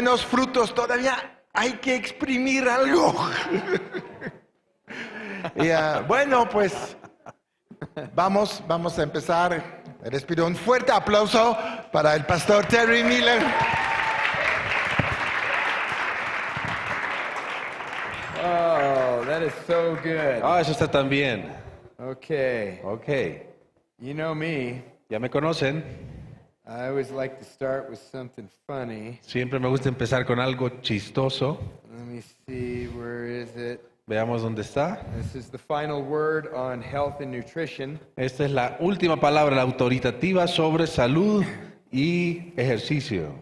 buenos frutos, todavía hay que exprimir algo. Y, bueno, pues vamos a empezar. Les pido un fuerte aplauso para el pastor Terry Miller. Oh, that is so good. Eso está tan bien. Okay. Ok. You know me. Ya me conocen. I always like to start with something funny. Siempre me gusta empezar con algo chistoso. Let me see, where is it? Veamos dónde está. This is the final word on health and nutrition. Esta es la última palabra, la autoritativa sobre salud y ejercicio.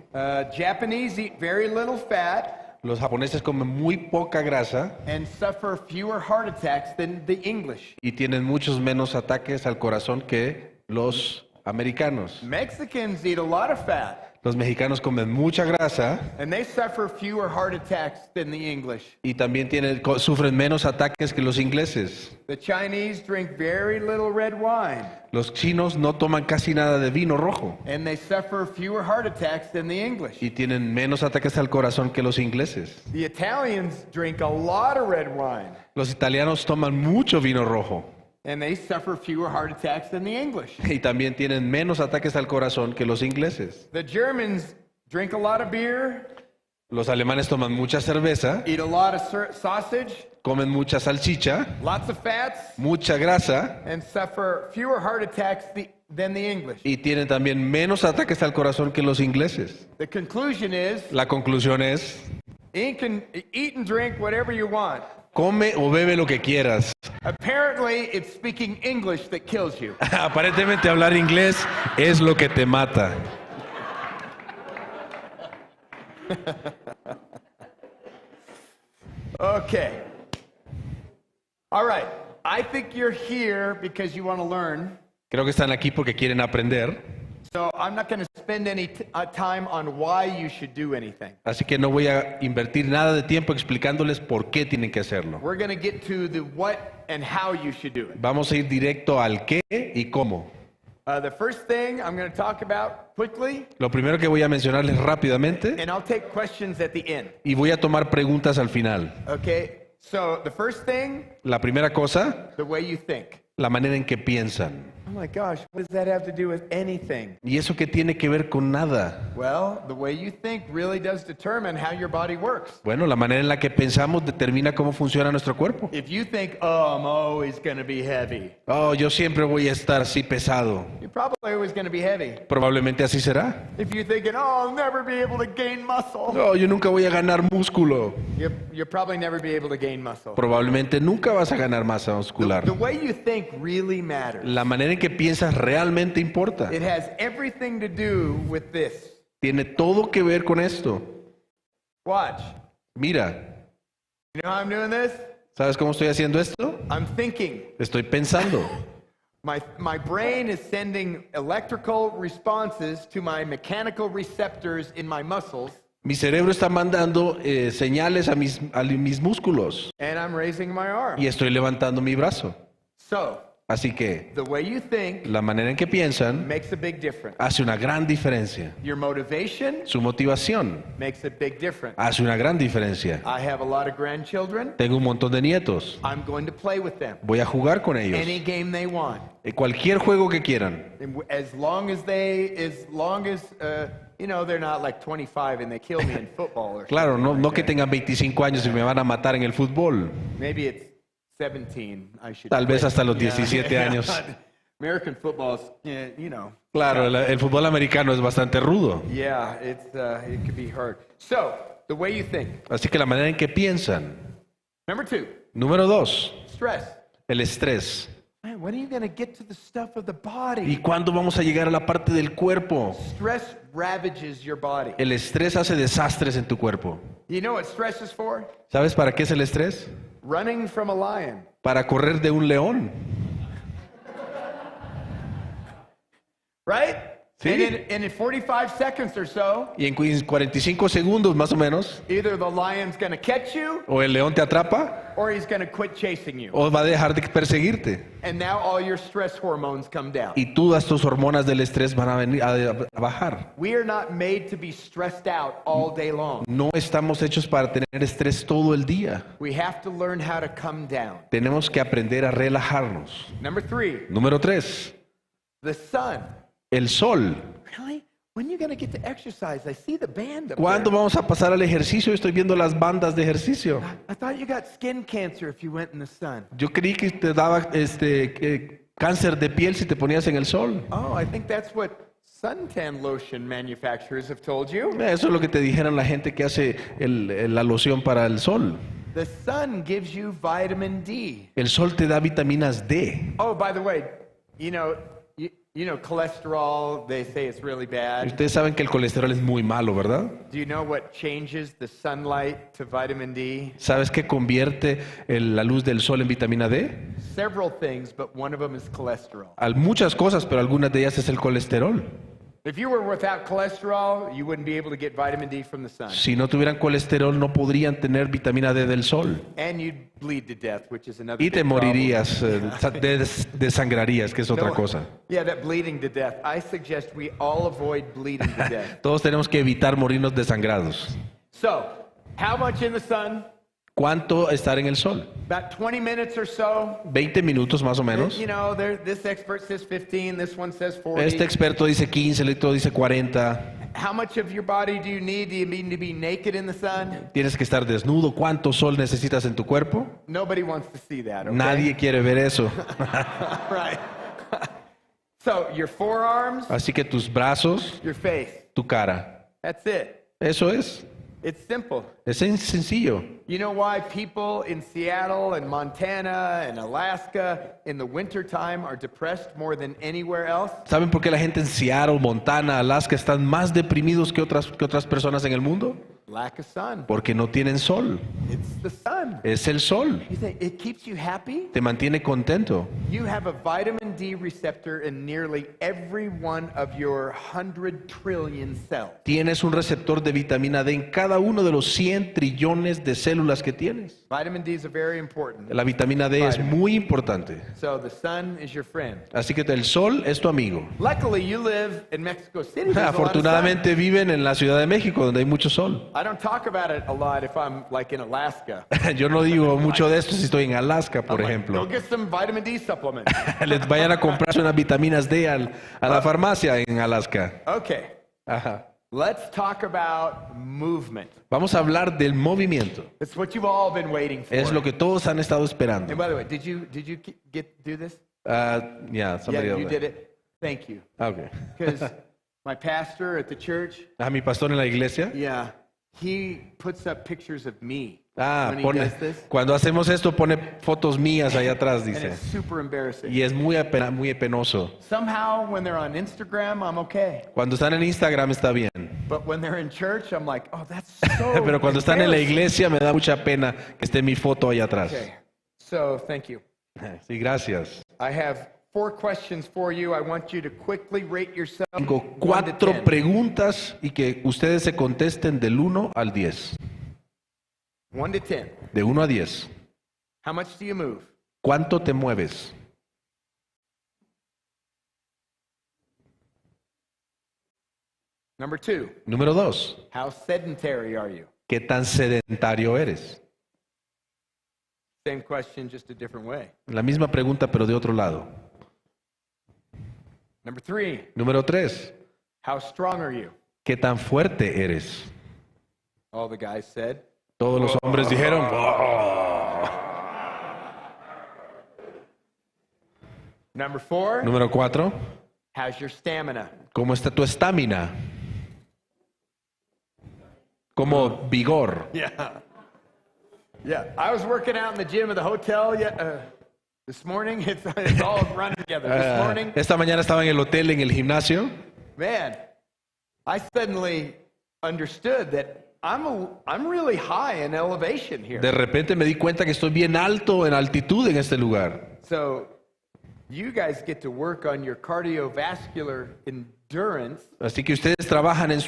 Japanese eat very little fat Los japoneses comen muy poca grasa and suffer fewer heart attacks than the English. y tienen muchos menos ataques al corazón que los americanos. Mexicans eat a lot of fat Los mexicanos comen mucha grasa and they suffer fewer heart attacks than the English. y también sufren menos ataques que los ingleses. The Chinese drink very little red wine Los chinos no toman casi nada de vino rojo and they suffer fewer heart attacks than the English. y tienen menos ataques al corazón que los ingleses. The Italians drink a lot of red wine Los italianos toman mucho vino rojo and they suffer fewer heart attacks than the English. y también tienen menos ataques al corazón que los ingleses. The Germans drink a lot of beer, Los alemanes toman mucha cerveza, eat a lot of sausage, comen mucha salchicha, lots of fats, mucha grasa and suffer fewer heart attacks than the English. y tienen también menos ataques al corazón que los ingleses. The conclusion is, La conclusión es, eat and drink whatever you want. come o bebe lo que quieras. Apparently, it's speaking English that kills you. Aparentemente hablar inglés es lo que te mata. Okay. All right. I think you're here because you want to learn. Creo que están aquí porque quieren aprender, So I'm not going to spend any time on why you should do anything. así que no voy a invertir nada de tiempo explicándoles por qué tienen que hacerlo. We're going to get to the what and how you should do it. Vamos a ir directo al qué y cómo. The first thing I'm going to talk about quickly, Lo primero que voy a mencionarles rápidamente and I'll take questions at the end. y voy a tomar preguntas al final. Okay? So the first thing, La primera cosa, the way you think. la manera en que piensan. Oh my gosh, what does that have to do with anything? ¿Y eso qué tiene que ver con nada? Well, the way you think really does determine how your body works. Bueno, la manera en la que pensamos determina cómo funciona nuestro cuerpo. If you think, oh, I'm always going to be heavy, Oh, yo siempre voy a estar así pesado. you're probably always going to be heavy. Probablemente así será. If you're thinking, oh, I'll never be able to gain muscle, No, yo nunca voy a ganar músculo. you'll probably never be able to gain muscle. Probablemente nunca vas a ganar masa muscular. The way you think really matters. La manera en que piensas realmente importa. It has everything to do with this. Tiene todo que ver con esto. Watch. Mira, You know how I'm doing this? ¿sabes cómo estoy haciendo esto? I'm thinking. Estoy pensando. My brain is sending electrical responses to my mechanical receptors in my muscles, Mi cerebro está mandando señales a mis músculos and I'm raising my arm. y estoy levantando mi brazo. So, Así que the way you think la manera en que piensan makes a big difference. hace una gran diferencia. Your motivation Su motivación makes a big difference. hace una gran diferencia. I have a lot of grandchildren. Tengo un montón de nietos. I'm going to play with them. Voy a jugar con ellos. Any game they want. Cualquier juego que quieran. As long as you know, they're not like 25 and they kill me in football or Claro, something no like que that. tengan 25 años y me van a matar en el fútbol. Maybe it's 17. I should Tal vez quit. hasta los Yeah. 17 años. American football is, you know. Claro, el fútbol americano es bastante rudo. Yeah, it could be hard. So, the way you think. Así que la manera en que piensan. Number 2, Número 2, stress. el estrés. Man, when are you going to get to the stuff of the body? ¿Y cuándo vamos a llegar a la parte del cuerpo? Stress ravages your body. El estrés hace desastres en tu cuerpo. You know what stress is for? ¿Sabes para qué es el estrés? Running from a lion. Para correr de un león. Right? Sí. And in 45 seconds or so, Y en 45 segundos más o menos, either the lion's going to catch you o el león te atrapa or he's going to quit chasing you. o va a dejar de perseguirte. And now all your stress hormones come down. Y todas tus hormonas del estrés van a venir a bajar. We are not made to be stressed out all day long. No estamos hechos para tener estrés todo el día. We have to learn how to come down. Tenemos que aprender a relajarnos. Number 3, Número 3, the sun. el sol. Really? When are you going to get to exercise? I see the band up ¿Cuándo there. vamos a pasar al ejercicio? Estoy viendo las bandas de ejercicio. I thought you got skin cancer if you went in the sun. Yo creí que te daba cáncer de piel si te ponías en el sol. Oh, I think that's what suntan lotion manufacturers have told you. Eso es lo que te dijeron la gente que hace la loción para el sol. The sun gives you vitamin D. El sol te da vitaminas D. Oh, by the way, you know cholesterol, they say it's really bad. Ustedes saben que el colesterol es muy malo, ¿verdad? Do you know what changes the sunlight to vitamin D? ¿Sabes qué convierte la luz del sol en vitamina D? Several things, but one of them is cholesterol. Muchas cosas, pero algunas de ellas es el colesterol. If you were without cholesterol, you wouldn't be able to get vitamin D from the sun. Si no tuvieran colesterol, no podrían tener vitamina D del sol. And you'd bleed to death, which is another Y big te problem. morirías, desangrarías, que es otra cosa. Yeah, that bleeding to death. I suggest we all avoid bleeding to death. Todos tenemos que evitar morirnos desangrados. So, how much in the sun? ¿Cuánto estar en el sol? About 20 minutes or so. 20 minutos más o menos. You know, this expert says 15, this one says 40. Este experto dice 15, el otro dice 40. How much of your body do you need? Do you need to be naked in the sun? Tienes que estar desnudo. ¿Cuánto sol necesitas en tu cuerpo? Nobody wants to see that, okay? Nadie quiere ver eso. Right. So, your forearms, Así que tus brazos, your face. tu cara. That's it. Eso es. It's simple. Es sencillo. You know why people in Seattle and Montana and Alaska in the wintertime are depressed more than anywhere else? ¿Saben por qué la gente en Seattle, Montana, Alaska están más deprimidos que otras personas en el mundo? Lack of sun. Porque no tienen sol. It's the sun. Es el sol. You think it keeps you happy? Te mantiene contento. You have a vitamin D receptor in nearly every one of your 100 trillion cells. Tienes un receptor de vitamina D en cada uno de los 100 trillones de células que tienes. Vitamin D is very important. La vitamina D es muy importante. So the sun is your friend. Así que el sol es tu amigo. Luckily, you live in Mexico City. There's a lot of sun. Afortunadamente viven en la Ciudad de México, donde hay mucho sol. I don't talk about it a lot if I'm like in Alaska. Yo no digo mucho de esto si estoy en Alaska, por I'm like, ejemplo. go get some vitamin D supplements. Les vayan a comprarse unas vitaminas D a la farmacia en Alaska. Okay, Ajá. let's talk about movement. Vamos a hablar del movimiento. It's what you've all been waiting for. Es lo que todos han estado esperando. And by the way, did you do this? Yeah, somebody Yeah, else. you did it. Thank you. Okay. Because my pastor at the church, A mi pastor en la iglesia. yeah, he puts up pictures of me when he does this. Cuando hacemos esto pone fotos mías allá atrás, And dice. it's super embarrassing. Y es muy penoso. Somehow, when they're on Instagram, I'm okay. Cuando están en Instagram está bien. But when they're in church, I'm like, oh, that's so Pero cuando están en la embarrassing. iglesia me da mucha pena que esté mi foto allá atrás. Okay, so thank you. Sí, gracias. I have 4 questions for you. I want you to quickly rate yourself. Tengo 1 to 4 10. preguntas y que ustedes se contesten del 1 al 10. 1 to 10. De 1 a 10. How much do you move? ¿Cuánto te mueves? Number 2. Número 2. How sedentary are you? ¿Qué tan sedentario eres? Same question, just a different way. La misma pregunta, pero de otro lado. Number 3. Número 3. How strong are you? ¿Qué tan fuerte eres? All the guys said. Todos los hombres dijeron. Number 4. Número 4. How's your stamina? ¿Cómo está tu estamina? Como vigor. Yeah. Yeah. I was working out in the gym at the hotel this morning. It's all run together. This morning, Esta mañana estaba en el hotel, en el gimnasio. man, I suddenly understood that I'm really high in elevation here. De repente me di cuenta que estoy bien alto en altitud en este lugar. So you guys get to work on your cardiovascular endurance. Así que ustedes trabajan en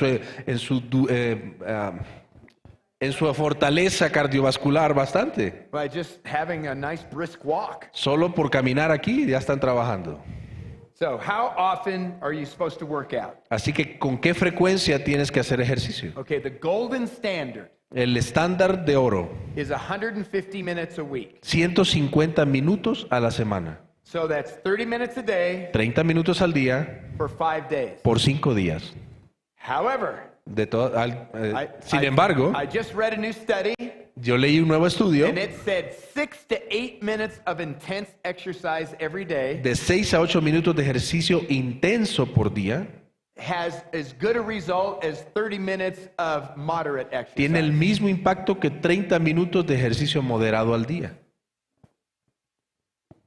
su fortaleza cardiovascular bastante. By just having a nice brisk walk. Solo por caminar aquí ya están trabajando. So, how often are you supposed to work out? Así que ¿con qué frecuencia tienes que hacer ejercicio? Okay, the golden standard El estándar de oro, is 150 minutes a week. 150 minutos a la semana. So that's 30 minutes a day 30 minutos al día for 5 days. por 5 días. However, Sin embargo, I just read a new study yo leí un nuevo estudio and it said 6 to 8 minutes of intense exercise every day de 6 a 8 minutos de ejercicio intenso por día. has as good a result as 30 minutes of moderate Tiene el exercise. mismo impacto que 30 minutos de ejercicio moderado al día.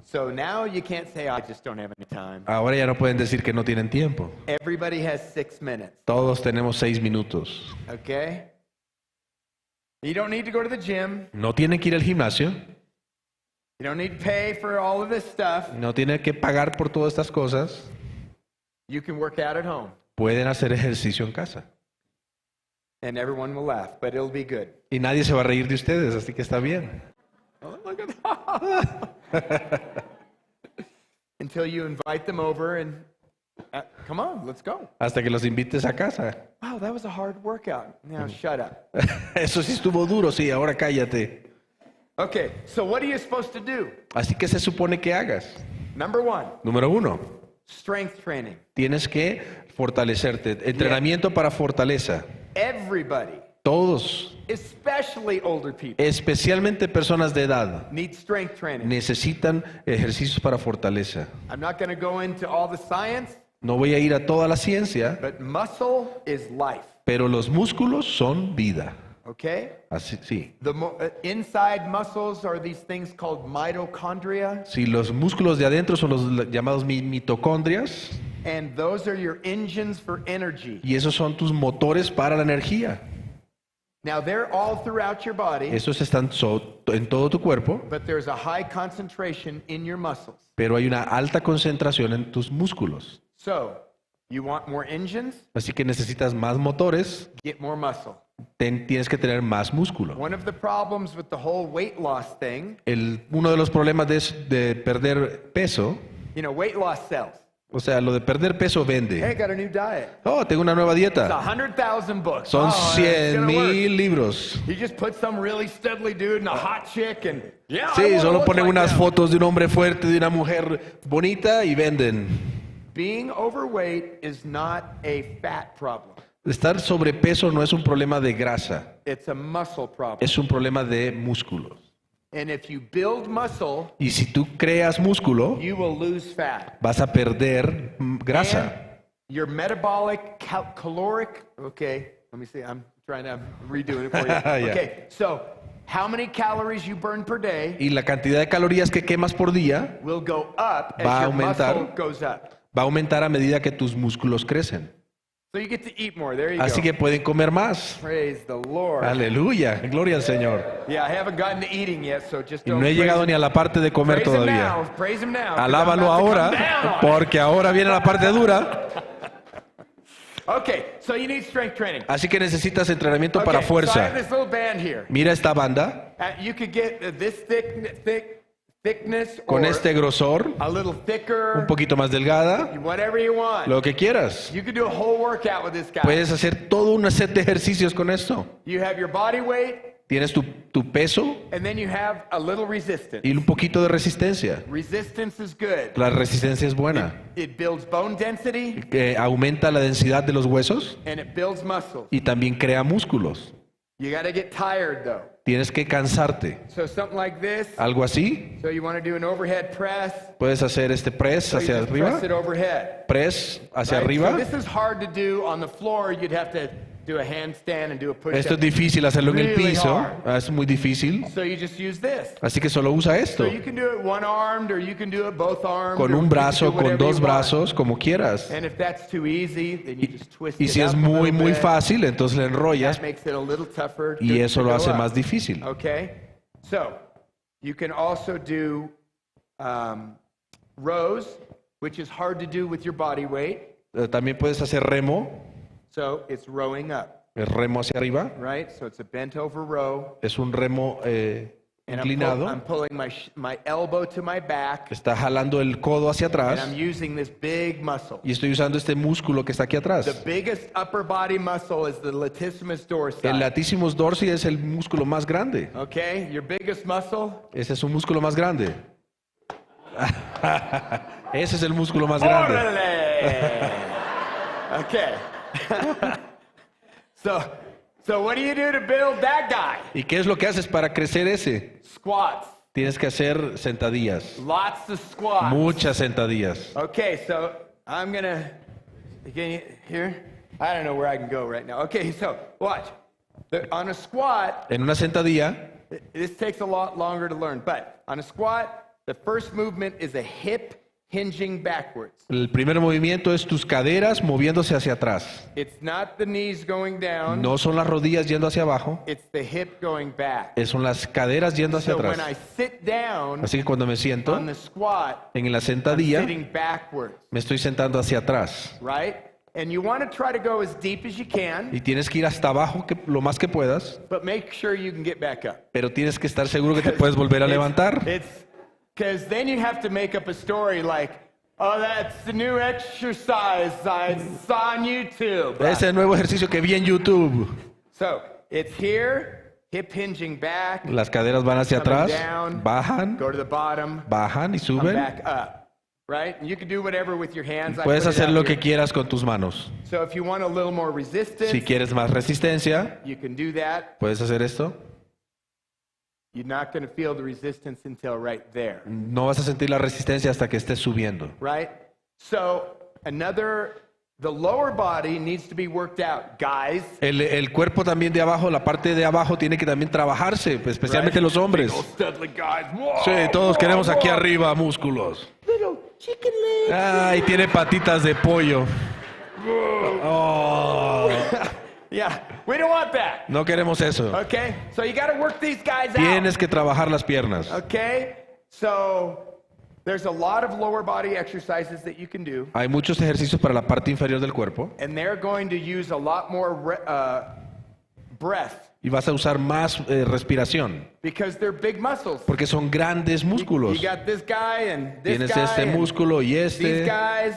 So now you can't say, I just don't have any time. Ahora ya no pueden decir que no tienen tiempo. Everybody has 6 minutes, Todos tenemos 6 minutos. okay? You don't need to go to the gym. No tienen que ir al gimnasio, You don't need to pay for all of this stuff. no tienen que pagar por todas estas cosas. You can work out at home Pueden hacer ejercicio en casa. and everyone will laugh, but it'll be good. Y nadie se va a reír de ustedes, así que está bien. Oh, look at that. Until you invite them over and come on, let's go. Hasta que los invites a casa. Wow, that was a hard workout. Now shut up. Eso sí estuvo duro, sí, ahora cállate. Okay, so what are you supposed to do? Así que se supone que hagas. Number 1, Número 1, strength training. tienes que fortalecerte. Entrenamiento para fortaleza. Everybody, Todos, especially older people, especialmente personas de edad, need strength training. necesitan ejercicios para fortaleza. I'm not going to go into all the science, No voy a ir a toda la ciencia, but muscle is life, pero los músculos son vida. okay? Así, sí. The inside muscles are these things called mitochondria, Sí, los músculos de adentro son los llamados mitocondrias and those are your engines for energy. y esos son tus motores para la energía. Now, they're all throughout your body, Esos están en todo tu cuerpo, but there's a high concentration in your muscles. pero hay una alta concentración en tus músculos. So, you want more engines? Así que necesitas más motores, Get more muscle. tienes que tener más músculo. One of the problems with the whole weight loss thing, Uno de los problemas de perder peso, weight loss sells. o sea, lo de perder peso Hey, vende. got a new diet. Oh, tengo una nueva It's dieta. 100,000 books. Son Oh, it's gonna work. 100,000 libros. You just put some really studly dude and a hot chick and yeah, I Sí, wanna solo look ponen like unas them. fotos de un hombre fuerte, de una mujer bonita y venden. Being overweight is not a fat problem. Estar sobrepeso no es un problema de grasa, It's a muscle problem. es un problema de músculos. And if you build muscle, Y si tú creas músculo, you will lose fat. vas a perder grasa. And your metabolic caloric, okay, let me see, I'm redoing it for you. Yeah. Okay, so how many calories you burn per day Y la cantidad de calorías que quemas por día will go up Va a as your aumentar. muscle goes up. va a aumentar a medida que tus músculos crecen. So you get to eat more. There you Así go. que pueden comer más. Praise the Lord. Aleluya, gloria al Señor. Yeah, I haven't gotten to eating yet, so just Y don't no he llegado praise ni a la parte de comer Praise him todavía. now. Praise him now. 'Cause I'm Alábalo about to come ahora, down on it. porque ahora viene la parte dura. Okay, so you need strength training. Así que necesitas entrenamiento Okay, para so I have fuerza. this little band here. Mira esta banda You could get this thickness or con este grosor, a little un thicker, poquito más delgada, whatever you want. lo que quieras. You could do a whole workout with this guy. Puedes hacer todo un set de ejercicios con esto. You have your body weight, Tienes tu peso and then you have a little resistance. y un poquito de resistencia. Resistance is good. La resistencia es buena. It builds bone density, Que aumenta la densidad de los huesos and it builds muscles. y también crea músculos. You got to get tired, though. Tienes que cansarte. So something like this. Algo así. So you want to do an overhead press. Puedes hacer este press So you hacia just arriba. press it overhead. Press hacia Right? arriba. So this is hard to do on the floor. You'd have to do a handstand and do a push-up. Esto es difícil hacerlo en el Really piso. hard. Es muy difícil. So you just use this. Así que solo usa esto. So you can do it one-armed or you can do it both-armed. Con or un you can brazo, do con whatever dos you want. brazos, como quieras. And if that's too easy, then you just twist Y it si up es a muy, little muy bit. fácil, entonces le enrollas That makes it a little tougher y eso to lo go hace up. más difícil. Okay? So, you can also do rows, which is hard to do with your body weight. También puedes hacer remo, So it's rowing up, el remo hacia arriba. right? So it's a bent over row. Es un remo And inclinado. I'm pulling my elbow to my back. Está jalando el codo hacia And atrás. I'm using this big muscle. Y estoy usando este músculo que está aquí atrás. The biggest upper body muscle is the latissimus dorsi. El latissimus dorsi es el músculo más grande. Okay, your biggest muscle? Ese es un músculo más grande. Ese es el músculo más grande. Órale. Okay. So what do you do to build that guy? ¿Y qué es lo que haces para crecer ese? Squats. Tienes que hacer sentadillas. Lots of squats. Muchas sentadillas. Okay, so I'm gonna here. I don't know where I can go right now. Okay, so watch. On a squat, En una sentadilla, this takes a lot longer to learn, but on a squat, the first movement is a hip hinging backwards. el primer movimiento es tus caderas moviéndose hacia atrás. It's not the knees going down. No son las rodillas yendo hacia abajo, It's the hip going back. son las caderas yendo hacia So when atrás. I sit down Así que cuando me siento on the squat, en la I'm sentadilla, sitting backwards, me estoy sentando hacia atrás. right? And you want to try to go as deep as you can, Y tienes que ir hasta abajo lo más que puedas, but make sure you can get back up. pero tienes que estar seguro que te puedes volver a levantar. It's because then you have to make up a story like, oh, that's the new exercise I saw on YouTube. Ese nuevo ejercicio que vi en YouTube. So it's here, hip hinging back, Las caderas van hacia coming atrás, down, bajan, go to the bottom, bajan y come suben. back up, right? And you can do whatever with your hands. I Puedes put it hacer out lo here. que quieras con tus manos. So if you want a little more resistance, Si quieres más resistencia, you can do that. puedes hacer esto. You're not going to feel the resistance until right there, No vas a sentir la resistencia hasta que estés subiendo. right? So the lower body needs to be worked out, guys. El cuerpo también de abajo, la parte de abajo tiene que también trabajarse, especialmente los hombres. Big old studly guys. Whoa, Sí, todos whoa, queremos aquí whoa. arriba músculos. Little chicken legs. Ay, tiene patitas de pollo. Oh, Yeah, we don't want that. no queremos eso. Okay, so you got to work these guys out. Tienes que trabajar las piernas. Okay, so there's a lot of lower body exercises that you can do, Hay muchos ejercicios para la parte inferior del cuerpo and they're going to use a lot more breath y vas a usar más respiración because they're big muscles. porque son grandes músculos. You got this guy and this Tienes guy este and músculo y these este. guys.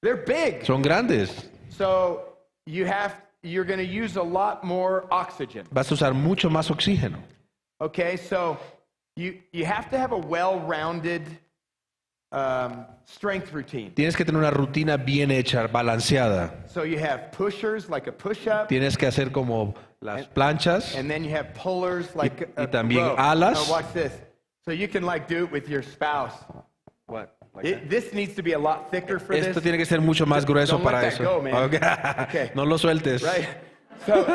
They're big. Son grandes. So you're going to use a lot more oxygen. Vas a usar mucho más oxígeno. Okay, so you have to have a well-rounded strength routine. Tienes que tener una rutina bien hecha, balanceada. So you have pushers like a push-up, Tienes que hacer como las planchas. and then you have pullers like y a también row. alas. Now watch this. So you can like do it with your spouse. This needs to be a lot thicker for Esto this. tiene que ser mucho más grueso Don't let para that eso. go, man. Ok. Okay. No lo sueltes. Right? So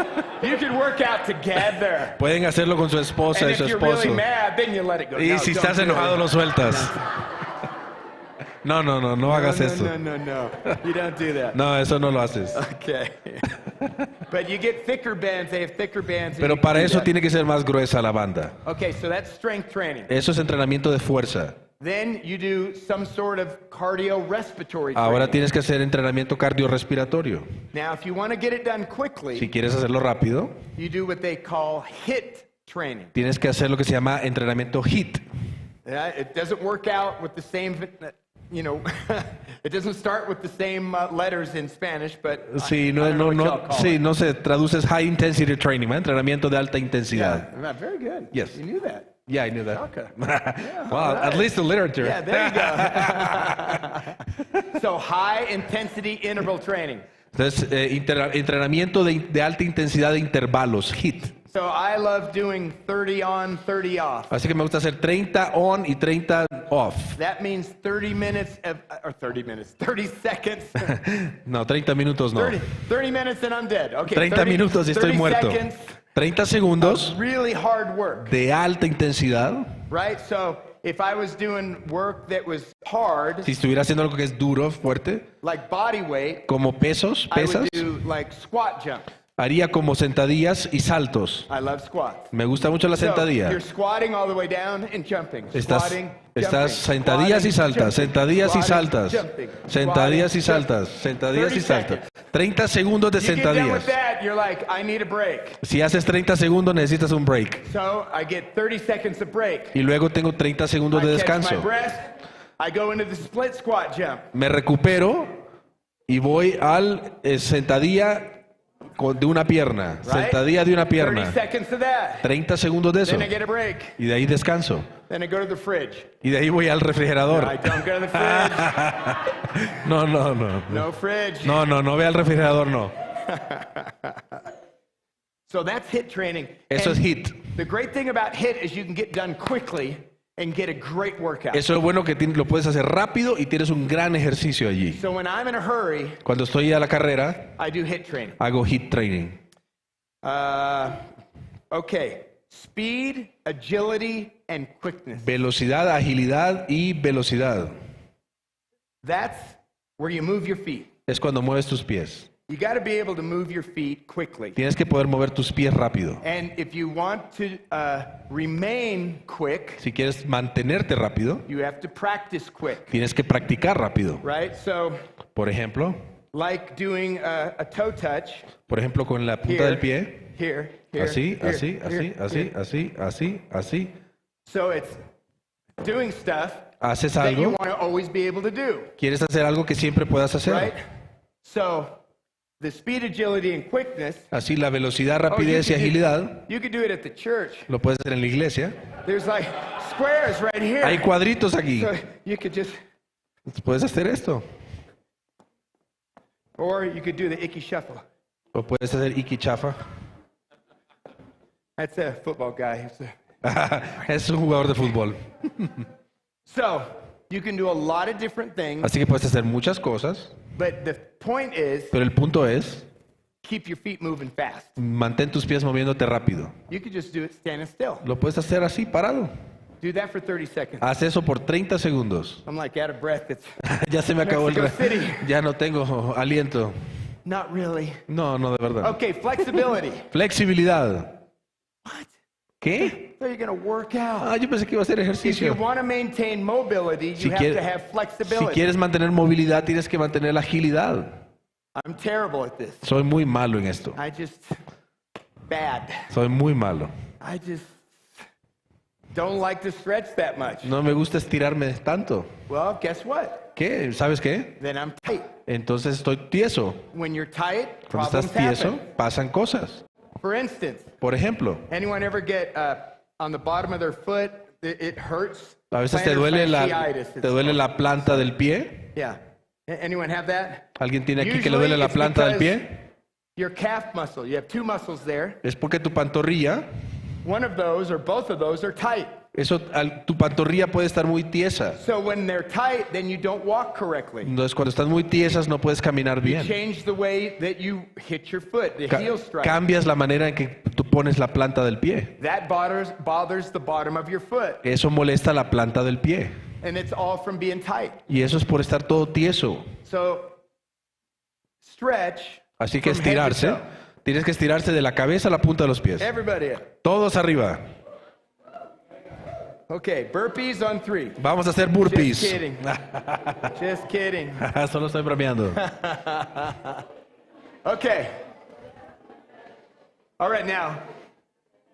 you can work out together. Pueden hacerlo con su esposa And y if su you're really esposo. mad, then you let it go. Y No, si don't estás do it. enojado, lo sueltas. No hagas eso. No. You don't do that. No, eso no lo haces. Okay. But you get thicker bands. They have thicker bands. and Pero you can para do eso that. tiene que ser más gruesa la banda. Okay, so that's strength training. Eso es entrenamiento de fuerza. Then you do some sort of cardiorespiratory Ahora training. tienes que hacer entrenamiento cardiorrespiratorio. Now, if you want to get it done Si quickly, quieres hacerlo rápido, you do what they call HIIT training. tienes que hacer lo que se llama entrenamiento HIIT. It doesn't work out with the same, it doesn't start with the same letters in Spanish, but Sí, I don't know what y'all call it. no se traduce high intensity training, ¿eh? Entrenamiento de alta intensidad. Yeah, very good. Yes. You knew that. Yeah, I knew that. Okay. Well, at least the literature. Yeah, there you go. So high intensity interval training. Entonces, entrenamiento de alta intensidad de intervalos, HIIT. So I love doing 30 on, 30 off. Así que me gusta hacer 30 on y 30 off. That means 30 minutes, or 30 minutes, 30 seconds. No, 30 minutos no. 30 minutes and I'm dead. Okay, 30 minutos y estoy 30 muerto. seconds 30 segundos of really hard work, de alta intensidad. right? So if I was doing work that was hard, Si estuviera haciendo algo que es duro, fuerte, like body weight, como pesas, I would do like squat jumps. Haría como sentadillas y saltos. I love squats. Me gusta mucho la So, sentadilla. you're squatting all the way down and jumping. Estás Squatting, Estás jumping, sentadillas y squatting, saltas, jumping, sentadillas y squatting, saltas, jumping, sentadillas y squatting, saltas, jumping. sentadillas y 30 saltas. seconds. 30 segundos de You get done with sentadillas. that, you're like, I need a break. Si haces 30 segundos necesitas un break. So I get 30 seconds of break. Y luego tengo 30 segundos de I catch my descanso. breath. I go into the split squat jump. Me recupero y voy al sentadilla de una pierna. Right? Sentadilla de una 30 pierna. seconds of that. 30 segundos de eso. Then I get a break. Y de ahí descanso. Then I go to the fridge. Y de ahí voy al refrigerador. I don't go to the fridge. No, no, no. No fridge. No, no, no ve al refrigerador, no. So that's HIIT training. Eso es And HIIT. The great thing about HIIT is you can get done quickly and get a great workout. Eso es bueno que lo puedes hacer rápido y tienes un gran ejercicio allí. So when I'm in a hurry, Cuando estoy a la carrera, I do HIIT training. hago HIIT training. Okay. Speed, agility, and quickness. Velocidad, agilidad y velocidad. That's where you move your feet. Es cuando mueves tus pies. You got to be able to move your feet quickly. Tienes que poder mover tus pies rápido. And if you want to remain quick, Si quieres mantenerte rápido, you have to practice quick, tienes que practicar rápido. right? So, Por ejemplo, like doing a toe touch. con la punta del pie. Here, Así, here, así, here, así, así, here. así, así, así. So it's doing stuff Haces that you algo, want to always be able to do, quieres hacer algo que siempre puedas right? hacer. So the speed, agility, and quickness. Así la velocidad, Oh, you rapidez y could do- agilidad You could do it at the church. lo puedes hacer en la iglesia. There's like squares right here. Hay cuadritos aquí. So you could just, Puedes hacer esto. or you could do the icky shuffle. O puedes hacer iki chafa. That's a football guy. It's a- Es un jugador de fútbol. So you can do a lot of different things, Así que puedes hacer muchas cosas, but the point is pero el punto es, keep your feet moving fast. mantén tus pies moviéndote rápido. You could just do it standing still. Lo puedes hacer así, parado. Do that for 30 seconds. Haz eso por 30 segundos. I'm like out of breath. It's Ya se me acabó el Mexico City. Ya no tengo aliento. not really. No, no, de verdad. Okay, flexibility. Flexibilidad. What? ¿Qué? So you're going to work out. Ah, yo pensé que iba a hacer If you ejercicio. want to maintain mobility, Si you have quiere- to have Si flexibility. quieres mantener movilidad, tienes que mantener la agilidad. I'm terrible at this. Soy muy malo en esto. I just bad. Soy muy malo. I just don't like to stretch that much. No me gusta estirarme tanto. Well, guess what? ¿Qué? ¿Sabes qué? Then I'm tight. Entonces estoy tieso. When you're tight, Cuando problems estás tieso, happen. pasan cosas. For instance, Por ejemplo, anyone ever get on the bottom of their foot, it hurts? a veces te Plantar duele fasciitis, te it's duele called. la planta del pie. Yeah. Anyone have that? ¿Alguien tiene aquí que le Usually duele la it's planta del because pie? Your calf muscle, you have two muscles there. Es porque tu pantorrilla, One of those or both of those are tight. tu pantorrilla puede estar muy tiesa. So when they're tight, then you don't walk correctly. Entonces cuando estás muy tiesas no puedes caminar You bien. change the way that you hit your foot, the Ca- heel strike. cambias la manera en que tú pones la planta del pie. That bothers the bottom of your foot. Eso molesta la planta del pie. And it's all from being tight. Y eso es por estar todo tieso. So stretch. Así que from head to estirarse, toe. tienes que estirarse de la cabeza a la punta de los pies. Everybody. Todos arriba. Okay, burpees on 3. Vamos a hacer Just burpees. kidding. Just kidding. Solo estoy bromeando. Okay. All right, now,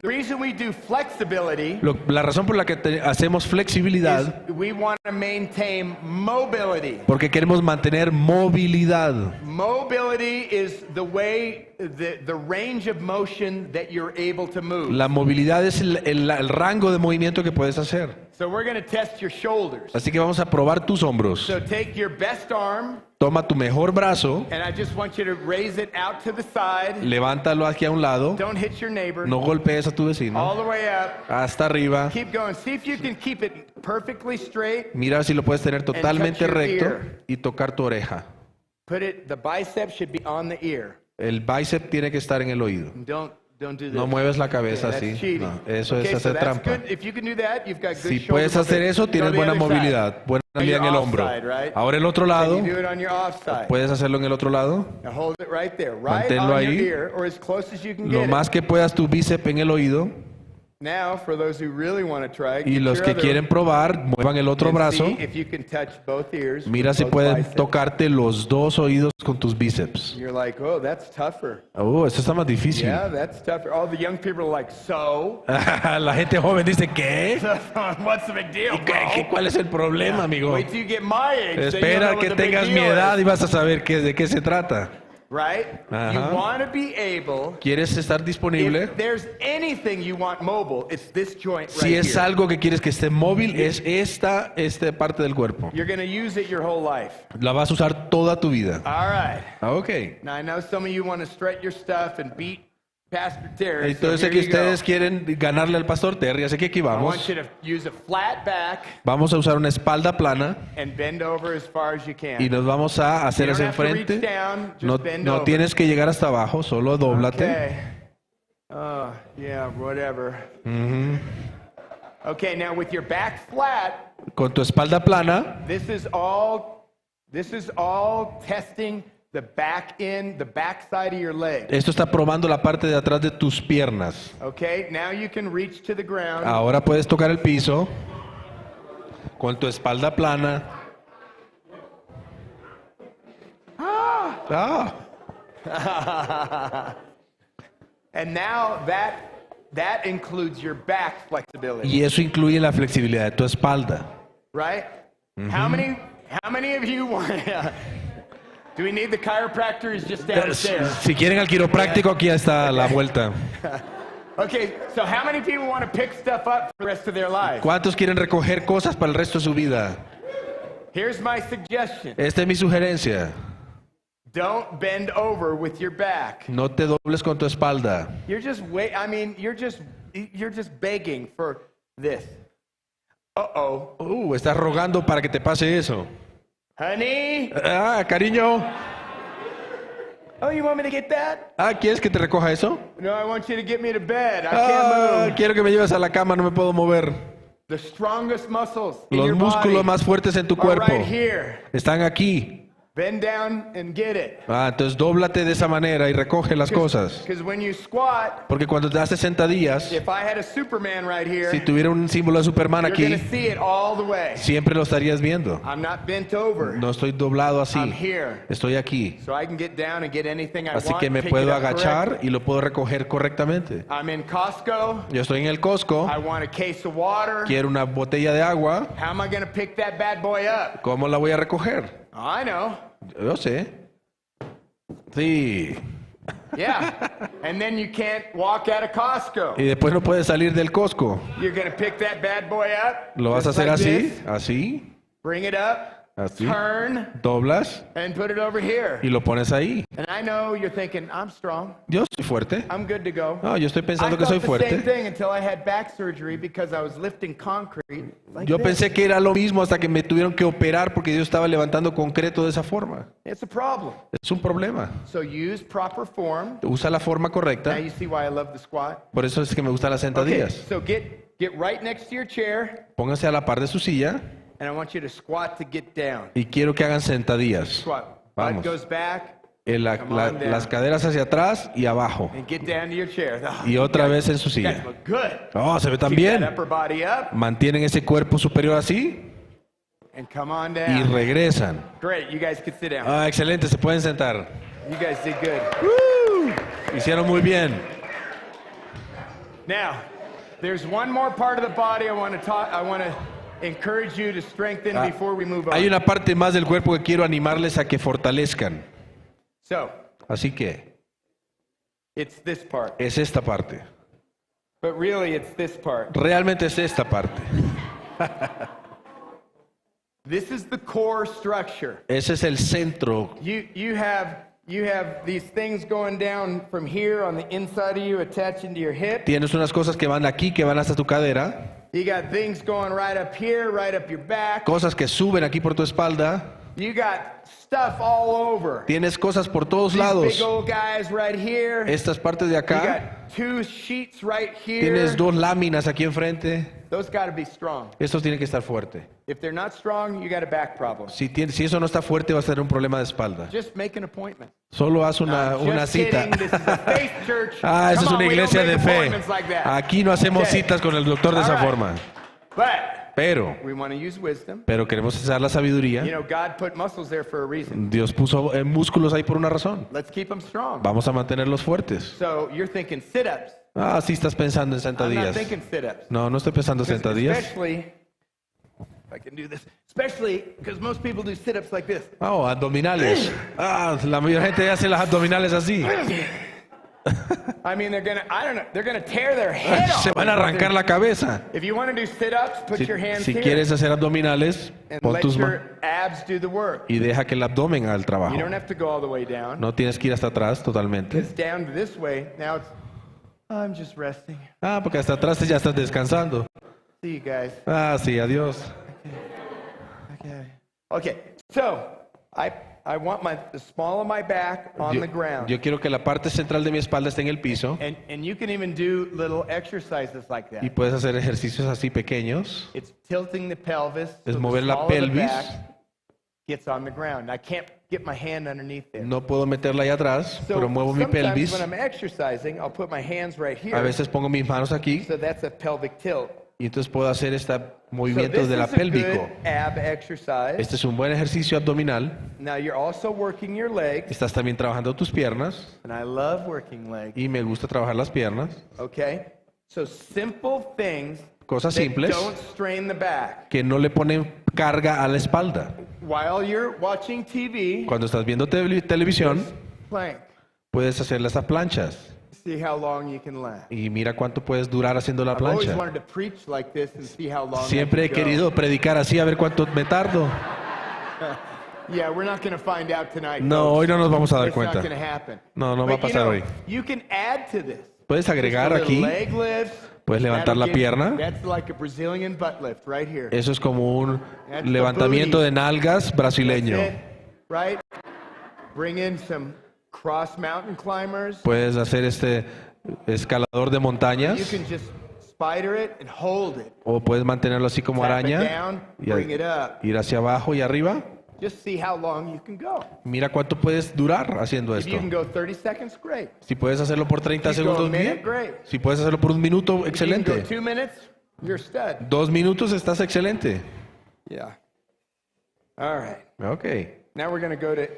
the reason we do flexibility La razón por la que hacemos flexibilidad, is we want to maintain mobility. porque queremos mantener movilidad. Mobility is the way, the range of motion that you're able to move. La movilidad es el rango de movimiento que puedes hacer. So we're going to test your shoulders. Así que vamos a probar tus hombros. So take your best arm, Toma tu mejor brazo, and I just want you to raise it out to the side. levántalo aquí a un lado, Don't hit your neighbor. no golpees a tu All vecino, the way up. hasta arriba. Keep going. See if you can keep it perfectly straight. Mira si lo puedes tener totalmente touch your recto ear. y tocar tu oreja. The bicep should be on the ear. El bíceps tiene que estar en el oído. Don't Don't do this. No mueves la cabeza Yeah, así. that's cheating. No, eso Okay, es so hacer that's trampa. good. If you can do that, you've got good Si shoulder puedes hacer mobility. eso, Go tienes the buena other side. movilidad, buena movilidad en el You're hombro. offside, right? Ahora el otro lado, Can you do it on your offside? puedes hacerlo en el otro lado. Now hold it right there, right Manténlo on your ahí. ear, or as close as you can Lo get más it. que puedas tu bíceps en el oído. Now, for those who really want to try, Y get los your que other quieren probar, muevan el otro and brazo. see if you can touch both ears Mira with si both pueden biceps. tocarte los dos oídos con tus bíceps. You're like, oh, that's tougher. Esto está más difícil. Yeah, that's tougher. All the young people are like, so? La gente joven dice, ¿qué? What's the big deal, bro? ¿Cuál es el problema, amigo? Wait till you get my age. then you'll Espera know que what the big tengas mi deal edad is. y vas a saber de qué se trata. Right? Ajá. You want to be able, ¿Quieres estar disponible? if there's anything you want mobile, it's this joint Si right es here. algo que quieres que esté móvil, es esta parte del cuerpo. You're going to use it your whole life. La vas a usar toda tu vida. All right. Ok. Now, I know some of you want to strut your stuff and beat Pastor Terry. Entonces so sé que here you go. ustedes quieren ganarle al pastor Terry, así que aquí I want vamos. you to use a flat back Vamos a usar una espalda plana and bend over as far as you can. y nos vamos a hacer You hacia don't have to reach enfrente. down, just No, bend no over. tienes que llegar hasta abajo, solo dóblate. Okay. Yeah, whatever. Okay, now with your back flat, Con tu espalda plana, this is all testing the back side of your leg. esto está probando la parte de atrás de tus piernas. Okay, now you can reach to the ground. Ahora puedes tocar el piso con tu espalda plana. Ah. And now that includes your back flexibility, Y eso incluye la flexibilidad de tu espalda. right? How many of you want do we need the chiropractor? He's just downstairs. Si quieren al quiropráctico, aquí está la vuelta. Okay, so how many people want to pick stuff up for the rest of their lives? ¿Cuántos quieren recoger cosas para el resto de su vida? Here's my suggestion. Esta es mi sugerencia. Don't bend over with your back. No te dobles con tu espalda. You're just you're just begging for this. Uh-oh. Estás rogando para que te pase eso. Honey? Cariño. Oh, you want me to get that? ¿Quieres que te recoja eso? No, I want you to get me to bed. I can't move. Quiero que me lleves a la cama, no me puedo mover. The strongest muscles in Los your músculos body más fuertes en tu are cuerpo right here. están aquí. Bend down and get it. Entonces dóblate de esa manera y recoge las cosas. Because when you squat, Porque cuando te haces sentadillas, if I had a Superman right here, si tuviera un símbolo de Superman you're aquí, going to see it all the way. siempre lo estarías viendo. I'm not bent over. No estoy doblado así. I'm here. Estoy aquí. So I can get down and get anything I Así want. que me pick puedo it up agachar correctly. y lo puedo recoger correctamente. I'm in Costco. Yo estoy en el Costco, I want a case of water. quiero una botella de agua. How am I going to pick that bad boy up? ¿Cómo la voy a recoger? I know. Yo sé. Sí. Yeah. And then you can't walk out of Costco. Y después no puedes salir del Costco. You're going to pick that bad boy up. Lo vas a just hacer like así, this, así, bring it up. así. Turn Doblas and put it over here. y lo pones ahí. And I know you're thinking, I'm strong. Yo soy fuerte. I'm good to go. No, yo estoy I pensando que thought soy the same fuerte. thing until I had back surgery because I was lifting concrete like Yo this. pensé que era lo mismo hasta que me tuvieron que operar porque yo estaba levantando concreto de esa forma. It's a problem. Es un problema. So use proper form. Usa la forma Now correcta. you see why I love the squat. Por eso es que me gustan las Okay, sentadillas. so get right next to your chair, Pónganse a la par de su silla and I want you to squat to get down. y quiero que hagan sentadillas. Squat. Vamos. Butt goes back Las caderas hacia atrás y abajo. and get down to your chair. Oh, Y otra you vez en su guys silla. look good. Se ve tan Keep that bien. upper body up Mantienen ese cuerpo superior así and come on y down. regresan. Great, you guys can sit down. Excelente, se pueden sentar. You guys did good. Hicieron muy bien. Now, there's one more part of the body I want to encourage you to strengthen before we move on. Hay una parte más del cuerpo que quiero animarles a que fortalezcan. So, Así que it's this part. es esta parte. But really, it's this part. Realmente es esta parte. This is the core structure. Ese es el centro. You have these things going down from here on the inside of you, attaching to your hip. Tienes unas cosas que van aquí, que van hasta tu cadera. You got things going right up here, right up your back. Cosas que suben aquí por tu espalda. You got stuff all over. Tienes cosas por todos These lados. big old guys right here. Estas partes de You acá. got 2 sheets right here. Tienes 2 láminas aquí enfrente. Those got to be strong. Estos tienen que estar fuertes. If they're not strong, you got a back problem. Si eso no está fuerte, va a ser un problema de espalda. Just make an appointment. Solo haz una Just cita. kidding. This is a faith church. Ah, esa es Come on, una we don't iglesia make de fe. appointments like that. Aquí no hacemos Okay. citas con el doctor de esa All right. forma. But we Pero want to use wisdom. queremos usar la You sabiduría. know, God put muscles there for a reason. Dios puso músculos ahí por una razón. Let's keep them strong. Vamos a mantenerlos fuertes. So you're thinking sit-ups. Ah, sí estás pensando en I'm not sentadillas. thinking sit-ups. No, no estoy pensando en sentadillas. Especially, if I can do this, especially because most people do sit-ups like this. Oh, abdominales. Ah, la mayoría de gente hace las abdominales así. I mean, they're gonna tear their head off. Se van a arrancar la cabeza. If you want to do sit-ups, put your hands Si here quieres hacer abdominales, and pon let tus manos your abs do the work. y deja que el abdomen haga el trabajo. You don't have to go all the way down. No tienes que ir hasta atrás totalmente. It's down this way. Now I'm just resting. Ah, porque hasta atrás ya estás descansando. See you guys. Ah, sí, adiós. Okay. So I want the small of my back on the ground. Yo quiero que la parte central de mi espalda esté en el piso And you can even do little exercises like y that. puedes hacer ejercicios así pequeños. It's tilting the pelvis. Es so mover the la small of the pelvis. back gets on the ground. I can't get my hand underneath there. No puedo meterla ahí atrás, So pero muevo mi sometimes pelvis. when I'm exercising, I'll put my hands right here. A veces pongo mis manos aquí So that's a pelvic tilt. y entonces puedo hacer este So movimiento this de la is a good pélvico. ab exercise. Este es un buen ejercicio abdominal. Now you're also working your legs, Estás también trabajando tus piernas and I love working legs. y me gusta trabajar las piernas. Okay? So simple things Cosas that simples don't strain the back. que no le ponen carga a la espalda. While you're watching TV, Cuando estás viendo televisión, plank. puedes hacer estas planchas See how long you can last. y mira cuánto puedes durar haciendo la I've always plancha. wanted to preach like this and see how long Siempre I he can go. querido predicar así a ver cuánto me tardo. Yeah, we're not going to find out tonight. No, folks. hoy no nos vamos a dar It's not cuenta. going to happen. No, no va a But, pasar hoy. You can add to this. Puedes agregar Just a little aquí, leg lifts. puedes levantar la That'll give- pierna. That's like a Brazilian butt lift right here. Eso es como un That's the levantamiento booty. de nalgas brasileño. That's it, right? Bring in some cross mountain climbers. Puedes hacer este escalador de You montañas can just spider it and hold it. o puedes mantenerlo así como Tap it araña down, y bring it up. ir hacia abajo y arriba. Just see how long you can go. Mira cuánto puedes durar haciendo If esto. you can go 30 seconds, great. Si puedes hacerlo por 30 If you go a segundos, minute, bien. great. Si puedes hacerlo por un minuto, If you can excelente. go 2 minutes, you're a stud. 2 minutos, estás excelente. Yeah. All right. Ok. Now we're going to go to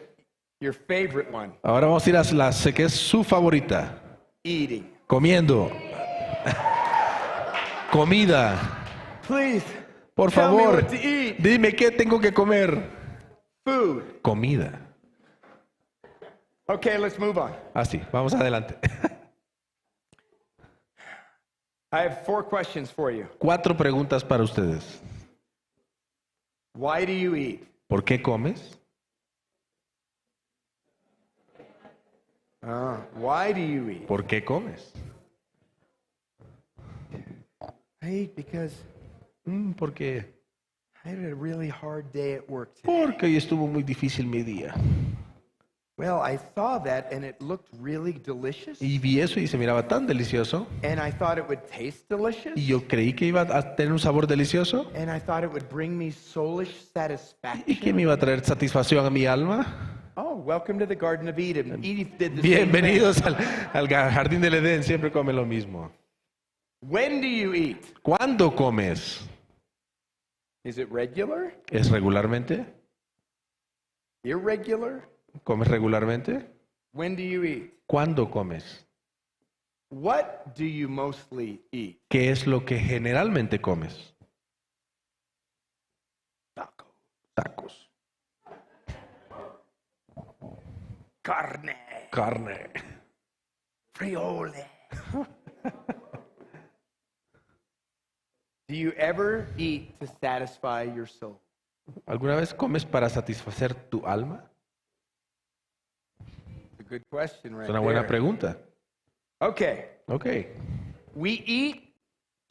your favorite one, Ahora vamos a ir a la que es su favorita. eating. Comiendo. Comida. Please, Por tell me favor, what to eat. dime qué tengo que comer. Food. Comida. Okay, let's move on. Así, vamos adelante. I have 4 questions for you. 4 preguntas para ustedes. Why do you eat? ¿Por qué comes? Why do you eat? ¿Por qué comes? I eat because ¿Por qué? I had a really hard day at work today. Porque hoy estuvo muy difícil mi día. Well, I saw that and it looked really delicious. Y vi eso y se miraba tan delicioso. And I thought it would taste delicious. Y yo creí que iba a tener un sabor delicioso. And I thought it would bring me soulish Y que satisfaction. me iba a traer satisfacción a mi alma. Oh, welcome to the Garden of Eden. Edith did the same thing. Bienvenidos al jardín del Edén. Siempre come lo mismo. When do you eat? ¿Cuándo comes? Is it regular? ¿Es regularmente? Irregular? ¿Comes regularmente? When do you eat? ¿Cuándo comes? What do you mostly eat? ¿Qué es lo que generalmente comes? Taco. Tacos. Carne. Carne. Friole. Do you ever eat to satisfy your soul? ¿Alguna vez comes para satisfacer tu alma? It's a good question right Es una buena there. pregunta. Okay. Ok. We eat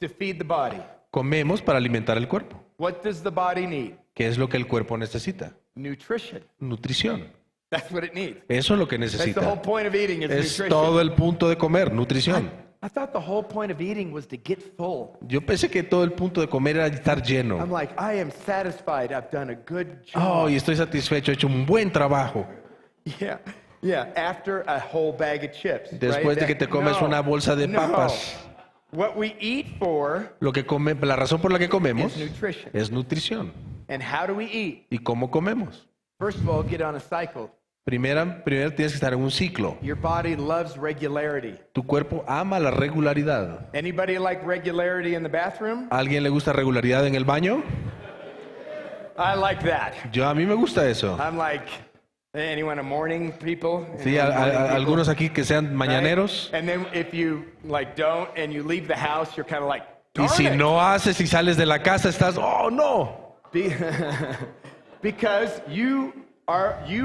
to feed the body. Comemos para alimentar el cuerpo. What does the body need? ¿Qué es lo que el cuerpo necesita? nutrition. Nutrición. That's what it needs. Eso es lo que That's the whole necesita. point of eating is Es nutrition. todo el punto de comer, nutrición. I thought the whole point of eating was to get full. Yo pensé que todo el punto de comer era estar I'm lleno. like, I am satisfied. I've done a good job. Oh, y estoy satisfecho, he hecho un buen trabajo. Yeah, yeah. After a whole bag of chips. Después right? de que te comes una bolsa de papas. What we eat for Lo que la razón por la que comemos is nutrition. es nutrición. And how do we eat? ¿Y cómo comemos? First of all, get on a cycle. Primero tienes que estar en un ciclo. Your body loves regularity. Tu cuerpo ama la regularidad. Anybody like regularity in the bathroom? ¿A alguien le gusta regularidad en el baño? I like that. A mí me gusta eso. I'm like, anyone a morning people? Sí, Anyone morning people? algunos aquí que sean Right? mañaneros. And then if you like don't and you leave the house, you're kind of like, Y darn si it. no haces y sales de la casa, estás, oh no. Because you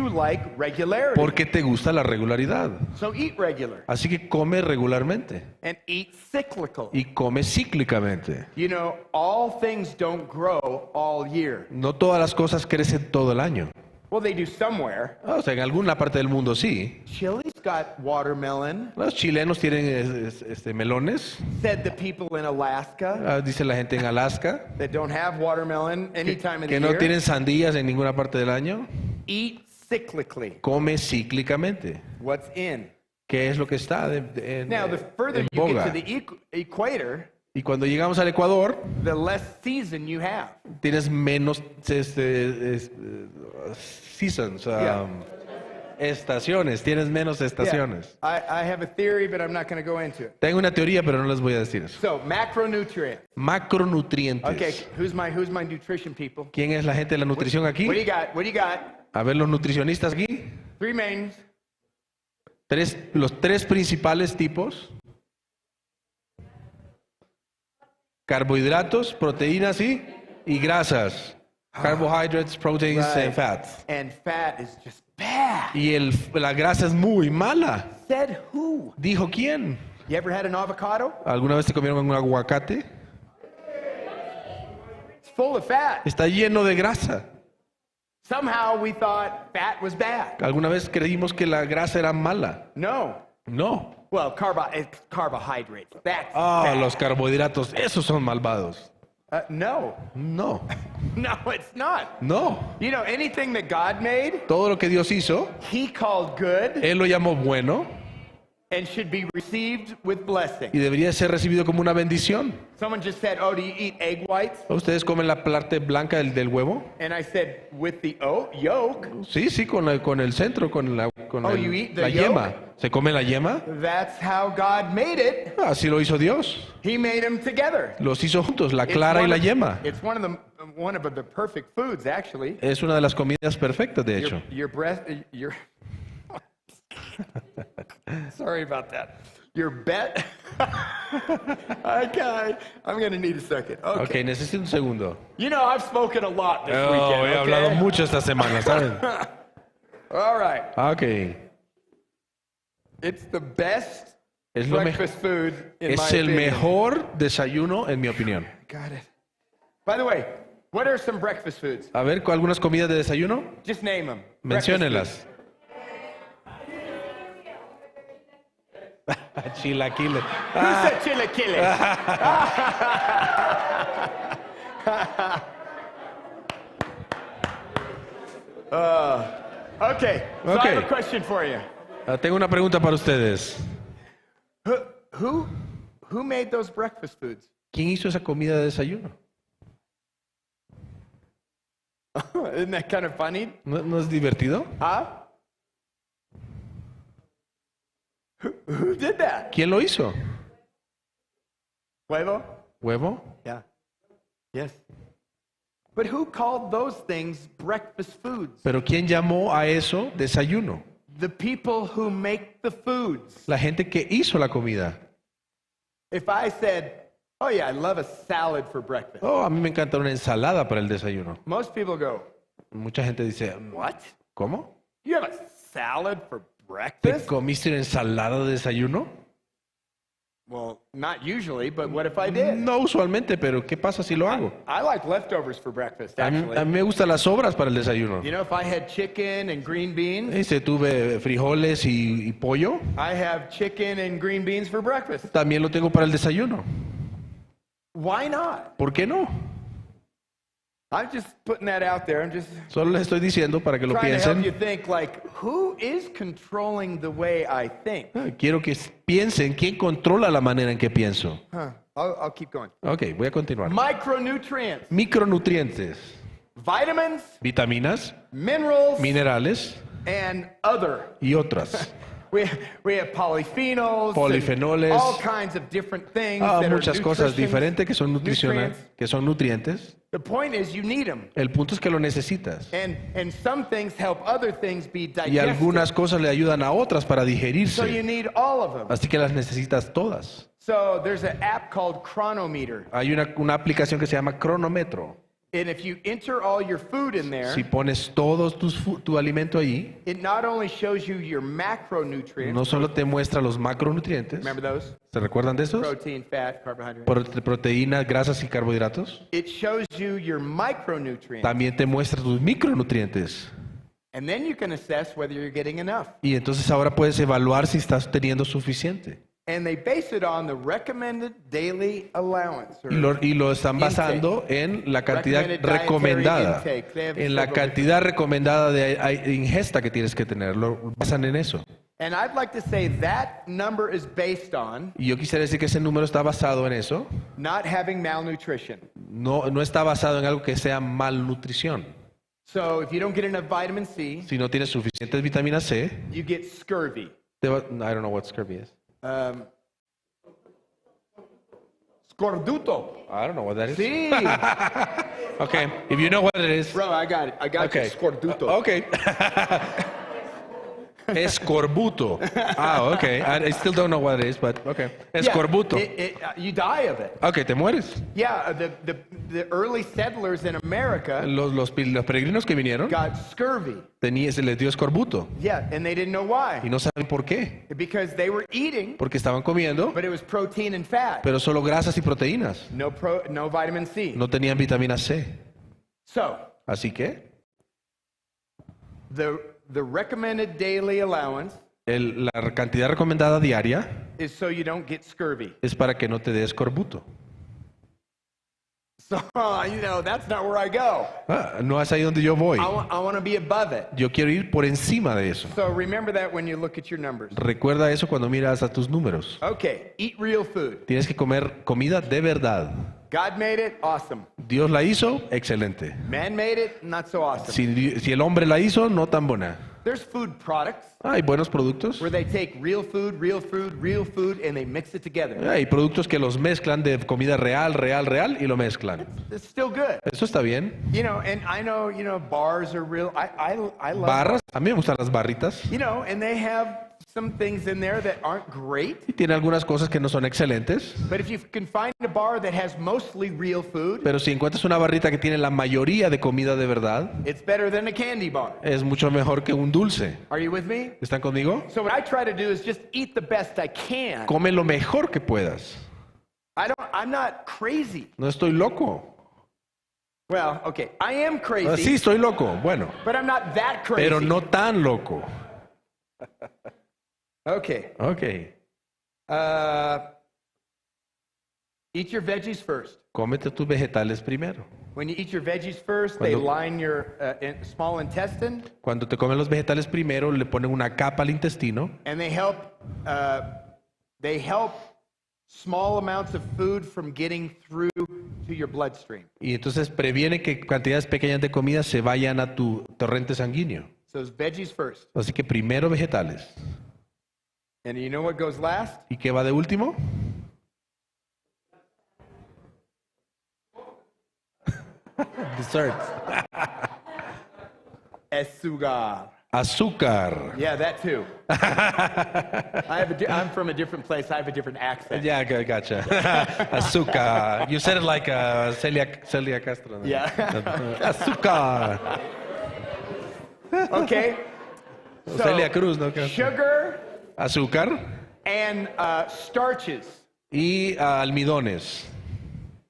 like regularity. Porque te gusta la regularidad. So eat regular Así que come regularmente and eat cyclical. y come cíclicamente. You know, all things don't grow all year. No todas las cosas crecen todo el año. Well, they do somewhere. O sea, en alguna parte del mundo sí. Chile's got watermelon, Los chilenos tienen melones, said the people in Alaska dice la gente en Alaska, that don't have watermelon any time of the que no year. tienen sandías en ninguna parte del año. Eat cyclically. Come cíclicamente. What's in? ¿Qué es lo que está Now, the further en you get boga? to the equator, Y cuando llegamos al Ecuador, the less season you have. tienes menos seasons, Yeah. estaciones, tienes menos estaciones. I have a theory, but I'm not going to go into it. Tengo una teoría, pero no les voy a decir eso. So, macronutrients. Macronutrientes. Okay, who's my nutrition people? ¿Quién es la gente de la nutrición aquí? What do you got? What do you got? A ver, los nutricionistas aquí. Three mains. Los tres principales tipos. Carbohidratos, proteínas y grasas. Carbohydrates, proteins, and Right. fats. And fat is just bad. Y la grasa es muy mala. Said who? ¿Dijo quién? You ever had an avocado? ¿Alguna vez te comieron un aguacate? It's full of fat. Está lleno de grasa. Somehow we thought fat was bad. ¿Alguna vez creímos que la grasa era mala? No. No. Well, it's carbohydrates. That's Ah, bad. los carbohidratos, esos son malvados. No. No, No, it's not. no. You know, anything that God made, Todo lo que Dios hizo, He called good Él lo llamó bueno and should be received with blessing. y debería ser recibido como una bendición. Someone just said, "Oh, do you eat egg whites?" ¿Ustedes comen la parte blanca del huevo? And I said, "With the yolk." Sí, con el centro, con Oh, you eat the la yolk? yema. ¿Se come la yema? That's how God made it. Así lo hizo Dios. He made them together. Los hizo juntos, la It's clara y one la of- yema. It's one of the perfect foods, actually. Es una de las comidas perfectas, de hecho. Your breast, your. Sorry about that. Your bet. Okay, I'm gonna need a second. Okay. Ok, necesito un segundo. You know, I've spoken a lot this Oh, weekend. he hablado Okay? mucho esta semana, ¿saben? All right. Ok. It's the best Es lo breakfast food in my Es el opinion. mejor desayuno, en mi opinión. Got it. By the way, what are some breakfast foods? A ver, ¿algunas comidas de desayuno? Just name them. Menciónenlas. Chilaquiles. Who said chilaquiles? Okay, so I have Okay. a question for you. Tengo una pregunta para ustedes. Who made those breakfast foods? ¿Quién hizo esa comida de desayuno? Isn't that kind of funny? ¿No es divertido? Huh? Who did that? ¿Quién lo hizo? Huevo? ¿Huevo? Yeah. Yes. But who called those things breakfast foods? ¿Pero quién llamó a eso desayuno? The people who make the foods. La gente que hizo la comida. If I said, "Oh yeah, I love a salad for breakfast," Oh, a mí me encanta una ensalada para el desayuno. most people go, Mucha gente dice, "What? ¿cómo? You have a salad for ¿Te breakfast?" comiste una ensalada de desayuno? Well, not usually, but what if I did? No usualmente, pero ¿qué pasa si lo hago? I like leftovers for breakfast, A mí actually. me gustan las sobras para el desayuno. You know, if I had chicken and green beans, Si tuve frijoles y pollo, I have chicken and green beans for breakfast. también lo tengo para el desayuno. Why not? ¿Por qué no? I'm just putting that out there. I'm just Solo les estoy diciendo para que lo trying to help you piensen. think, like, who is controlling the way I think? Quiero que piensen quién controla la manera en que pienso. I'll keep going. Ok, voy a continuar. Micronutrients, Micronutrientes, vitamins, vitaminas, minerals, minerales and other. y otras. We have polyphenols, Polifenoles. and all kinds of different things that are Muchas cosas nutritions, diferentes que son nutricionales, nutrients. que son nutrientes. The point is you need them. El punto es que lo necesitas. And some things help other things be Y digested. algunas cosas le ayudan a otras para So you digerirse. need all of them. Así que las necesitas todas. So there's an app called Chronometer. Hay una aplicación que se llama cronómetro. And if you enter all your food in there, Si pones todo tu alimento ahí, it not only shows you your macronutrients, no solo te muestra los macronutrientes. remember those? ¿Se recuerdan de esos? Protein, fat, carbohydrate. Proteínas, grasas y carbohidratos. It shows you your micronutrients. También te muestra tus micronutrientes. And then you can assess whether you're getting enough. Y entonces ahora puedes evaluar si estás teniendo suficiente. And they base it on the recommended daily allowance. or Y lo están basando en la cantidad Recommended dietary recomendada. intake. They have En la several cantidad recomendada de ingesta que tienes que tener. Lo basan en eso. And I'd like to say that number is based on Y yo quisiera decir que ese número está basado en eso. not having malnutrition. No está basado en algo que sea malnutrición. So if you don't get enough vitamin C, Si no tienes suficientes vitaminas C, you get scurvy. I don't know what scurvy is. Scorbuto. I don't know what that is. Sí. Okay, if you know what it is. Bro, I got it. I got Okay. you. Scorbuto. Okay. Escorbuto. Okay. I still don't know what it is, but okay. Escorbuto. You die of it. Okay, te mueres. Yeah, the early settlers in America Los peregrinos que vinieron, got scurvy. se les dio escorbuto. Yeah, and they didn't know why. Y no saben por qué. Because they were eating, Porque estaban comiendo, but it was protein and fat. pero solo grasas y proteínas. No vitamin C. No tenían vitamina C. So, Así que the recommended daily allowance la cantidad recomendada diaria is so you don't get scurvy. es para que no te dé escorbuto. So, that's not where I go. No es ahí donde yo voy. I want to be above it. Yo quiero ir por encima de eso. So remember that when you look at your numbers. Recuerda eso cuando miras a tus números. Okay, eat real food. Tienes que comer comida de verdad. God made it, awesome. Dios la hizo, excelente. Man made it, not so awesome. Si el hombre la hizo, no tan buena. There's food products Hay buenos productos. where they take real food, and they mix it together. Hay productos que los mezclan de comida real y lo mezclan. It's still good. Eso está bien. And I know, bars are real. I love Barras, a mí me gustan las barritas. and they have some things in there that aren't great. Y tiene algunas cosas que no son excelentes. But if you can find a bar that has mostly real food, Pero si encuentras una barrita que tiene la mayoría de comida de verdad, it's better than a candy bar. es mucho mejor que un dulce. Are you with me? ¿Están conmigo? So what I try to do is just eat the best I can. Come lo mejor que puedas. I'm not crazy. No estoy loco. Well, okay, I am Sí, crazy, estoy loco. Bueno, but I'm not that crazy. pero no tan loco. Okay. Ok. Eat your veggies first. Cómete tus vegetales primero. When you eat your veggies first, they Cuando- line your small intestine, Cuando te comen los vegetales primero, le ponen una capa al intestino and they help small amounts of food from getting through to your bloodstream. y entonces previene que cantidades pequeñas de comida se vayan a tu torrente sanguíneo. So it's veggies first. Así que primero vegetales. And you know what goes last? ¿Y qué va de último? Desserts. Azúcar. Azúcar. Yeah, that too. I'm from a different place. I have a different accent. Yeah, gotcha. Azúcar. You said it like Celia Castro. ¿no? Yeah. Azúcar. Okay. So, Celia Cruz, ¿no? sugar Azúcar and starches y almidones.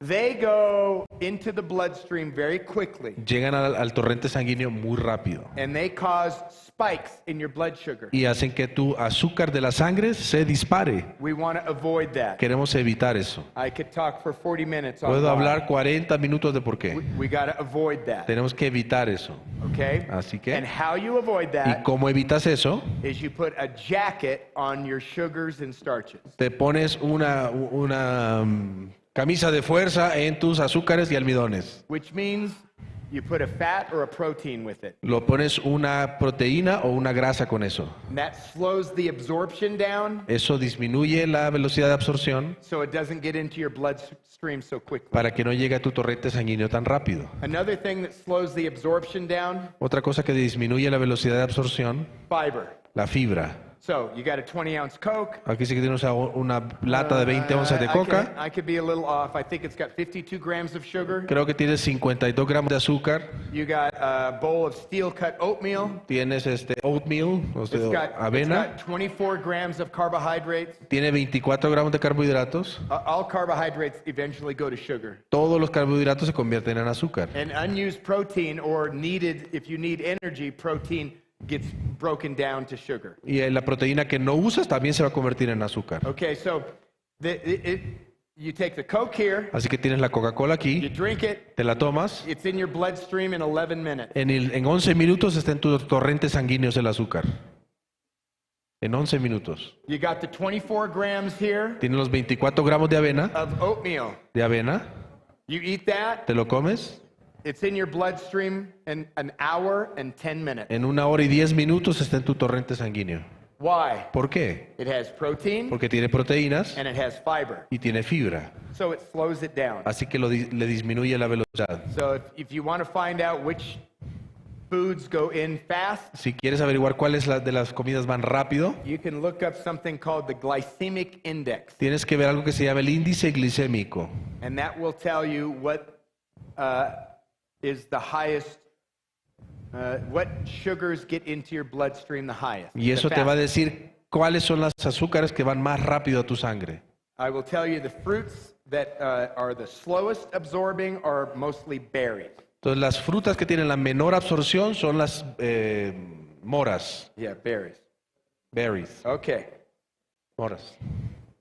They go into the bloodstream very quickly, Llegan al torrente sanguíneo muy rápido and they cause spikes in your blood sugar. y hacen que tu azúcar de la sangre se dispare. We want to avoid that. Queremos evitar eso. I could talk for 40 minutes on Puedo why. hablar 40 minutos de por qué. We got to avoid that, Tenemos que evitar eso. okay? Así And que, how you avoid ¿y that cómo evitas eso? is you put a jacket on your sugars and starches. Te pones una camisa de fuerza en tus azúcares y almidones. Which means you put a fat or a protein with it. Lo pones una proteína o una grasa con eso. And that slows the absorption down Eso disminuye la velocidad de absorción so it doesn't get into your bloodstream so quickly. para que no llegue a tu torrente sanguíneo tan rápido. Another thing that slows the absorption down, Otra cosa que disminuye la velocidad de absorción, fiber. la fibra. So you got a 20-ounce Coke. Aquí sí que tienes una lata de 20 onzas de coca. I could be a little off. I think it's got 52 grams of sugar. Creo que tienes 52 gramos de azúcar. You got a bowl of steel-cut oatmeal. Tienes oatmeal, o sea, It's avena. got 24 grams of carbohydrates. Tiene 24 gramos de carbohidratos. All carbohydrates eventually go to sugar. Todos los carbohidratos se convierten en azúcar. And unused protein or needed, if you need energy, protein gets broken down to sugar. Y la proteína que no usas también se va a convertir en azúcar. Okay, so you take the Coke here, Así que tienes la Coca-Cola you aquí, drink it, te la tomas. it's in your bloodstream in 11 minutes. En 11 minutos está en tus torrentes sanguíneos el azúcar. En 11 minutos. You got the 24 grams here Tienes los 24 gramos de avena. of oatmeal. You eat that, Te lo comes. it's in your bloodstream in an hour and 10 minutes. En 1 hora y 10 minutos está en tu torrente sanguíneo. Why? ¿Por qué? It has protein Porque tiene proteínas and it has fiber. y tiene fibra. So it slows it down. Así que le disminuye la velocidad. So if you want to find out which foods go in fast, Si quieres averiguar cuáles de las comidas van rápido, you can look up something called the glycemic index. tienes que ver algo que se llama el índice glicémico. And that will tell you what is the highest, what sugars get into your bloodstream the highest. Y eso the te va a fastest. decir cuáles son las azúcares que van más rápido a tu sangre. I will tell you the fruits that are the slowest absorbing are mostly berries. Entonces las frutas que tienen la menor absorción son las moras. Yeah, berries. Berries. Okay. Moras.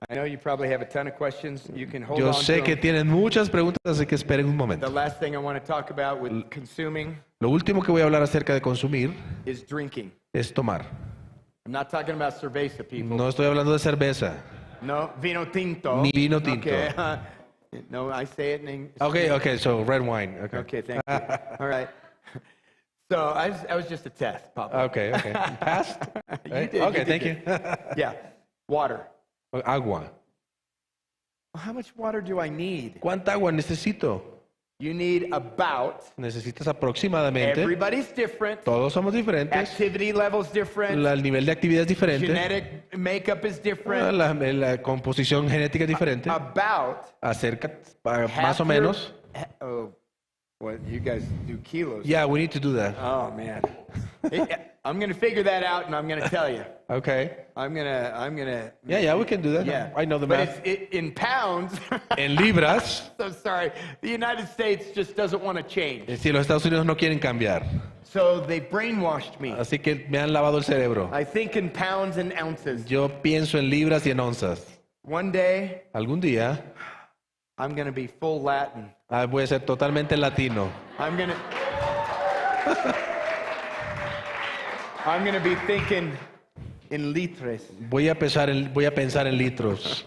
I know you probably have a ton of questions. You can hold Yo on sé to que them. tienen muchas preguntas, así que esperen un The momento. last thing I want to talk about with consuming Lo último que voy a hablar acerca de consumir is drinking. es tomar. I'm not talking about cerveza, people. No estoy hablando de cerveza. No, vino tinto. Ni vino tinto. Okay. No, I say it in English. Okay, so red wine. Okay. Okay, thank you. All right. So I was just a test, Papa. Okay. Passed? You did, Okay, you thank did you. Yeah. Water. Agua. How much water do I need? ¿Cuánta agua necesito? You need about, Necesitas aproximadamente, everybody's different, todos somos diferentes, activity level's different, el nivel de actividad es diferente, genetic makeup is different. la composición genética es diferente, About más half o menos. Oh, well, you guys do kilos. Yeah, we need to do that. Oh man, I'm gonna figure that out, and I'm gonna tell you. Okay. I'm gonna. Yeah, we can do that. Yeah, I know the but math. it's in pounds. En libras, So sorry, the United States just doesn't want to change. si los Estados Unidos no quieren cambiar, So they brainwashed me. así que me han lavado el cerebro. I think in pounds and ounces. Yo pienso en libras y en onzas. One day, Algún día I'm gonna be full Latin. voy a ser totalmente latino. I'm gonna be thinking in litres. Voy a pensar en litros.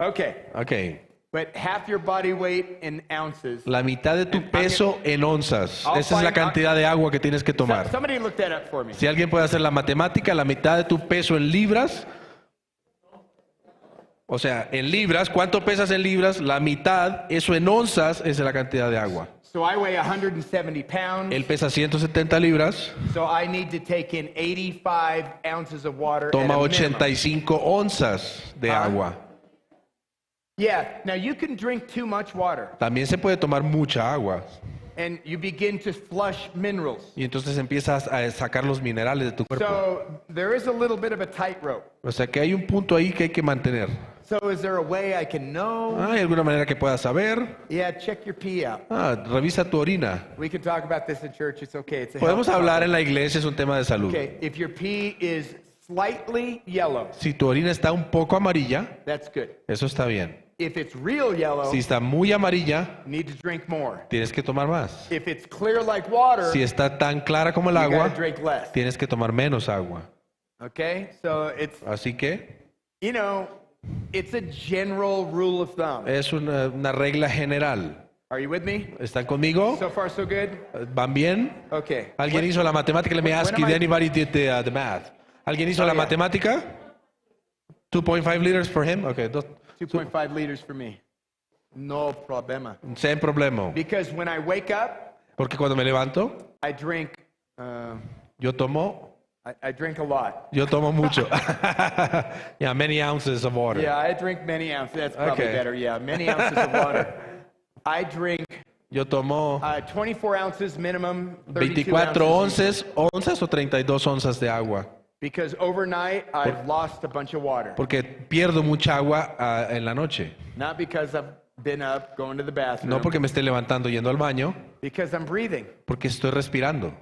Okay, Okay. but half your body weight in ounces. La mitad de tu peso en onzas. I'll Esa es la find- cantidad de agua que tienes que tomar. Somebody look that up for me. Si alguien puede hacer la matemática, la mitad de tu peso en libras. O sea, en libras, ¿cuánto pesas en libras? La mitad, eso en onzas, es la cantidad de agua. So I weigh 170 pounds. Él pesa 170 libras, So I need to take in 85 ounces of water. toma at a minimum. 85 onzas de agua. Yeah. Now you can drink too much water, También se puede tomar mucha agua. and you begin to flush minerals. Y entonces empiezas a sacar los minerales de tu cuerpo. So there is a little bit of a tightrope. O sea que hay un punto ahí que hay que mantener. So is there a way I can know? ¿Hay alguna manera que puedas saber? Yeah, check your pee out. Revisa tu orina. We can talk about this in church. It's okay. It's a Podemos health hablar topic. en la iglesia, es un tema de salud. Okay, if your pee is slightly yellow, Si tu orina está un poco amarilla, that's good. eso está bien. If it's real yellow, Si está muy amarilla, you need to drink more. tienes que tomar más. If it's clear like water, Si está tan clara como el you agua, gotta drink less. tienes que tomar menos agua. Okay, so it's, Así que you know, it's a general rule of thumb. es una regla general. Are you with me? ¿Están conmigo? So far, so good? ¿Van bien? Okay. ¿Alguien hizo la matemática? Let me ask when you, am I- did anybody did the math? ¿Alguien hizo Oh, la yeah. matemática? 2.5 liters for him? Okay, 2.5 liters for me. No problema. sin problema. Because when I wake up, Porque cuando me levanto, I drink, yo tomo I drink a lot. mucho. Yeah, many ounces of water. Yeah, I drink many ounces. That's probably Okay. better. Yeah, many ounces of water. I drink Yo tomo 24 ounces minimum, 32 24 ounces. onzas o 32 onzas de agua. Because overnight, I've lost a bunch of water. Porque pierdo mucha agua en la noche. Not because I've been up, going to the bathroom. No porque me esté levantando yendo al baño, Because I'm breathing. porque estoy respirando.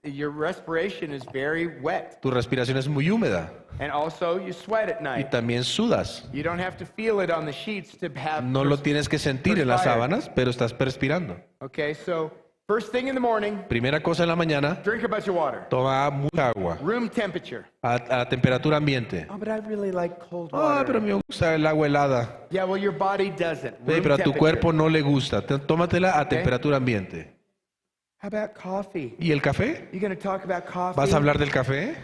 Your respiration is very wet. Tu respiración es muy húmeda And also, you sweat at y night. también sudas. You don't have to feel it on the sheets to have. No lo tienes que sentir en las sábanas, pero estás perspirando. Okay, so first thing in the morning, Primera cosa en la mañana, drink a bunch of water. toma mucha agua Room temperature. a temperatura ambiente. Oh, but I really like cold water. Pero me gusta el agua helada. Yeah, well, your body doesn't. Room Pero a tu temperature. cuerpo no le gusta. Tómatela a temperatura ambiente. How about coffee? ¿Y el café? You going to talk about coffee? ¿Vas a hablar del café?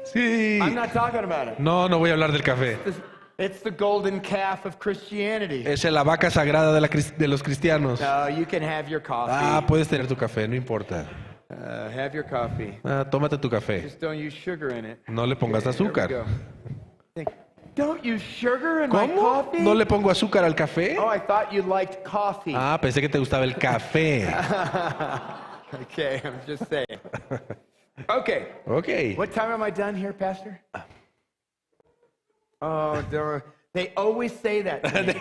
Sí. I'm not talking about it. No, no voy a hablar del café. It's the golden calf of Christianity. Es la vaca sagrada de los cristianos. No, you can have your coffee. Puedes tener tu café, no importa. Have your coffee. Tómate tu café. Just don't use sugar in it. No le pongas Here we azúcar. go. Don't use sugar in my ¿Cómo? coffee? ¿No le pongo azúcar al café? Oh, I thought you liked coffee. Pensé que te gustaba el café. Okay, I'm just saying. Okay. Ok. What time am I done here, Pastor? Oh, they always say that to me.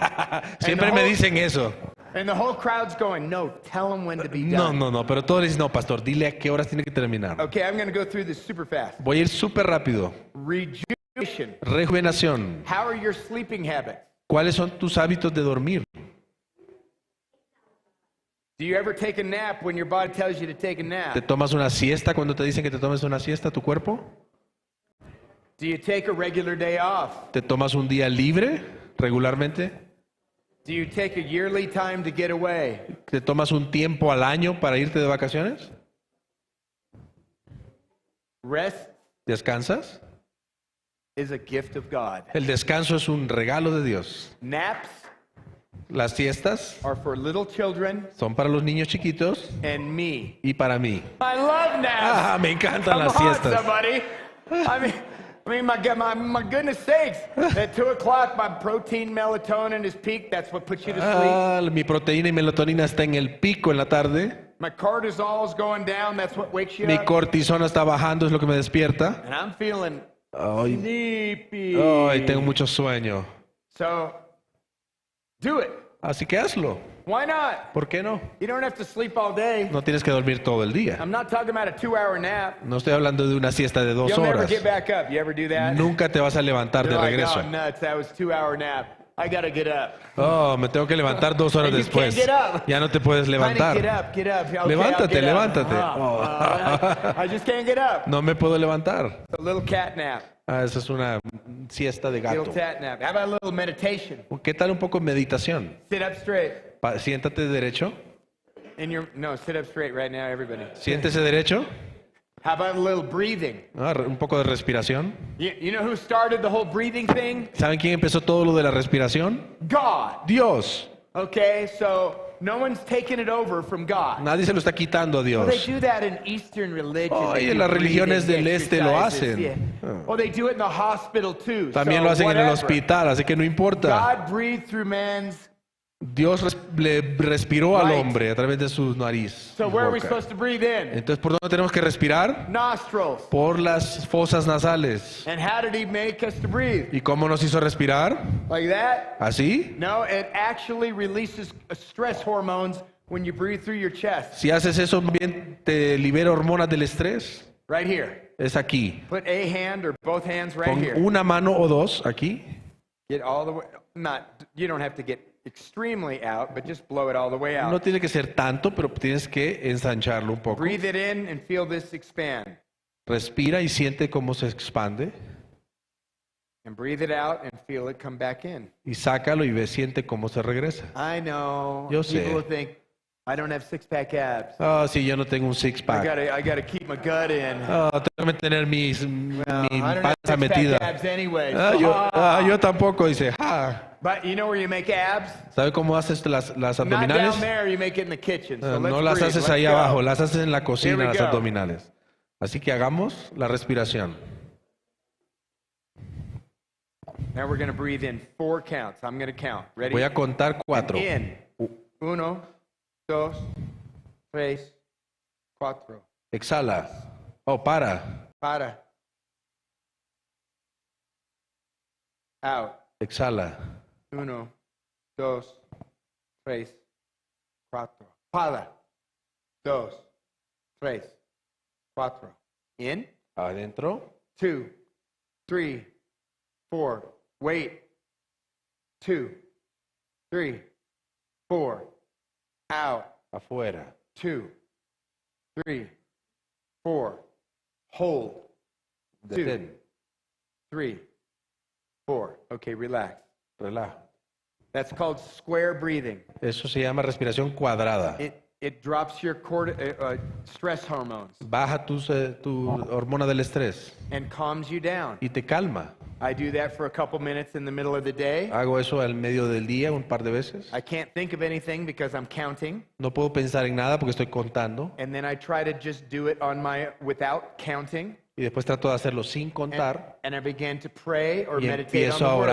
Siempre me dicen eso. And the whole crowd's going, no, tell them when to be No, done. no, pero todos dicen, no, pastor, dile a qué horas tiene que terminar. Okay, I'm going to go through this super fast. Voy a ir súper rápido. Rejuvenation. Rejuvenación. How are your sleeping habits? ¿Cuáles son tus hábitos de dormir? Do you ever take a nap when your body tells you to take a nap? ¿Te tomas una siesta cuando te dicen que te tomes una siesta tu cuerpo? Do you take a regular day off? ¿Te tomas un día libre regularmente? Do you take a yearly time to get away? ¿Te tomas un tiempo al año para irte de vacaciones? Rest ¿Descansas? is a gift of God. El descanso es un regalo de Dios. Naps Las siestas are for little children son para los niños chiquitos and me. y para mí. I love naps. Me encantan Come las on, siestas. somebody. I mean, my goodness sakes. At 2 o'clock, my protein melatonin is peaked. That's what puts you to sleep. Mi proteína y melatonina está en el pico en la tarde. My cortisol is going down. That's what wakes you Mi up. cortisona está bajando, es lo que me despierta. And I'm feeling Ay, sleepy. tengo mucho sueño. So, do it. Así que hazlo. Why not? ¿Por qué no? You don't have to sleep all day. No tienes que dormir todo el día. I'm not talking about a 2-hour nap. No estoy hablando de una siesta de 2 You'll never horas. get back up. You ever do that? Nunca te vas a levantar de You're like, regreso. oh, nuts. That was a 2-hour nap. I gotta get up. Me tengo que levantar 2 horas And you después. can't get up. Ya no te puedes levantar. Honey, get up. Okay, Levántate, I'll get levántate. Up. I just can't get up. No me puedo levantar. A little cat nap. Esa es una siesta de Little gato. cat nap. How about a little meditation? ¿Qué tal un poco meditación? Sit up straight. Siéntate derecho. No, sit up straight right now, everybody. Siéntese derecho. How about a little breathing? Un poco de respiración. You know who started the whole breathing thing? ¿Saben quién empezó todo lo de la respiración? God. Dios. Okay, so no one's taking it over from God. Nadie se lo está quitando a Well, they Dios. do that in Eastern religion. Oh, They y en do las religiones breathing del este lo exercises, hacen. yeah. Well, they do it in the hospital too. También so lo hacen en el whatever. hospital, así que no importa. God breathed through man's Dios le respiró al Right. hombre a través de su nariz. So y where are we boca. supposed to breathe in? Entonces, ¿por dónde tenemos que respirar? Nostrils. Por las fosas nasales. And how did he make us to breathe? ¿Y cómo nos hizo respirar? Like that? ¿Así? No, it actually releases stress hormones when you breathe through your chest. Si haces eso, bien te libera hormonas del estrés. Right here. Es aquí. Put a hand or both hands right Pon here. una mano o dos aquí. Get all the way. You don't have to get extremely out, but just blow it all the way No out. tiene que ser tanto, pero tienes que ensancharlo un poco. Breathe it in and feel this expand. Respira y siente cómo se expande. And breathe it out and feel it come back in. Y sácalo y ve, siente cómo se regresa. I know. Yo sé. People will think, I don't have six-pack abs. Ah, sí, yo no tengo un six I pack. gotta keep my gut in. Ah, tengo que mantener mi I don't have panza six-pack metida. abs anyway. Yo tampoco, dice. But you know where you make abs? ¿Sabe cómo haces las Not abdominales? down there, you make it in the kitchen. So let's No las breathe. haces Let's ahí go. abajo, las haces en la Here cocina, we las go. abdominales. Así que hagamos la respiración. Now we're going to breathe in 4 counts. I'm going to count. Ready? Voy a contar 4. In. 1, 2, 3, 4. Exhala. Oh, para. Para. Out. Exhala. 1, 2, 3, 4. Para. 2, 3, 4. In. Adentro. 2, 3, 4. Wait. 2, 3, 4. Out. Afuera. 2, 3, 4. Hold. 2, Detén. 3, 4. Okay, relax. Relaja. That's called square breathing. Eso se llama respiración cuadrada. It drops your stress hormones Baja tu hormona del estrés and calms you down. y te calma. I do that for a couple minutes in the middle of the day. Hago eso al medio del día un par de veces. I can't think of anything because I'm counting. No puedo pensar en nada porque estoy contando. And then I try to just do it without counting. Y después trato de hacerlo sin contar. And I begin to pray or Y meditate on empiezo the a word.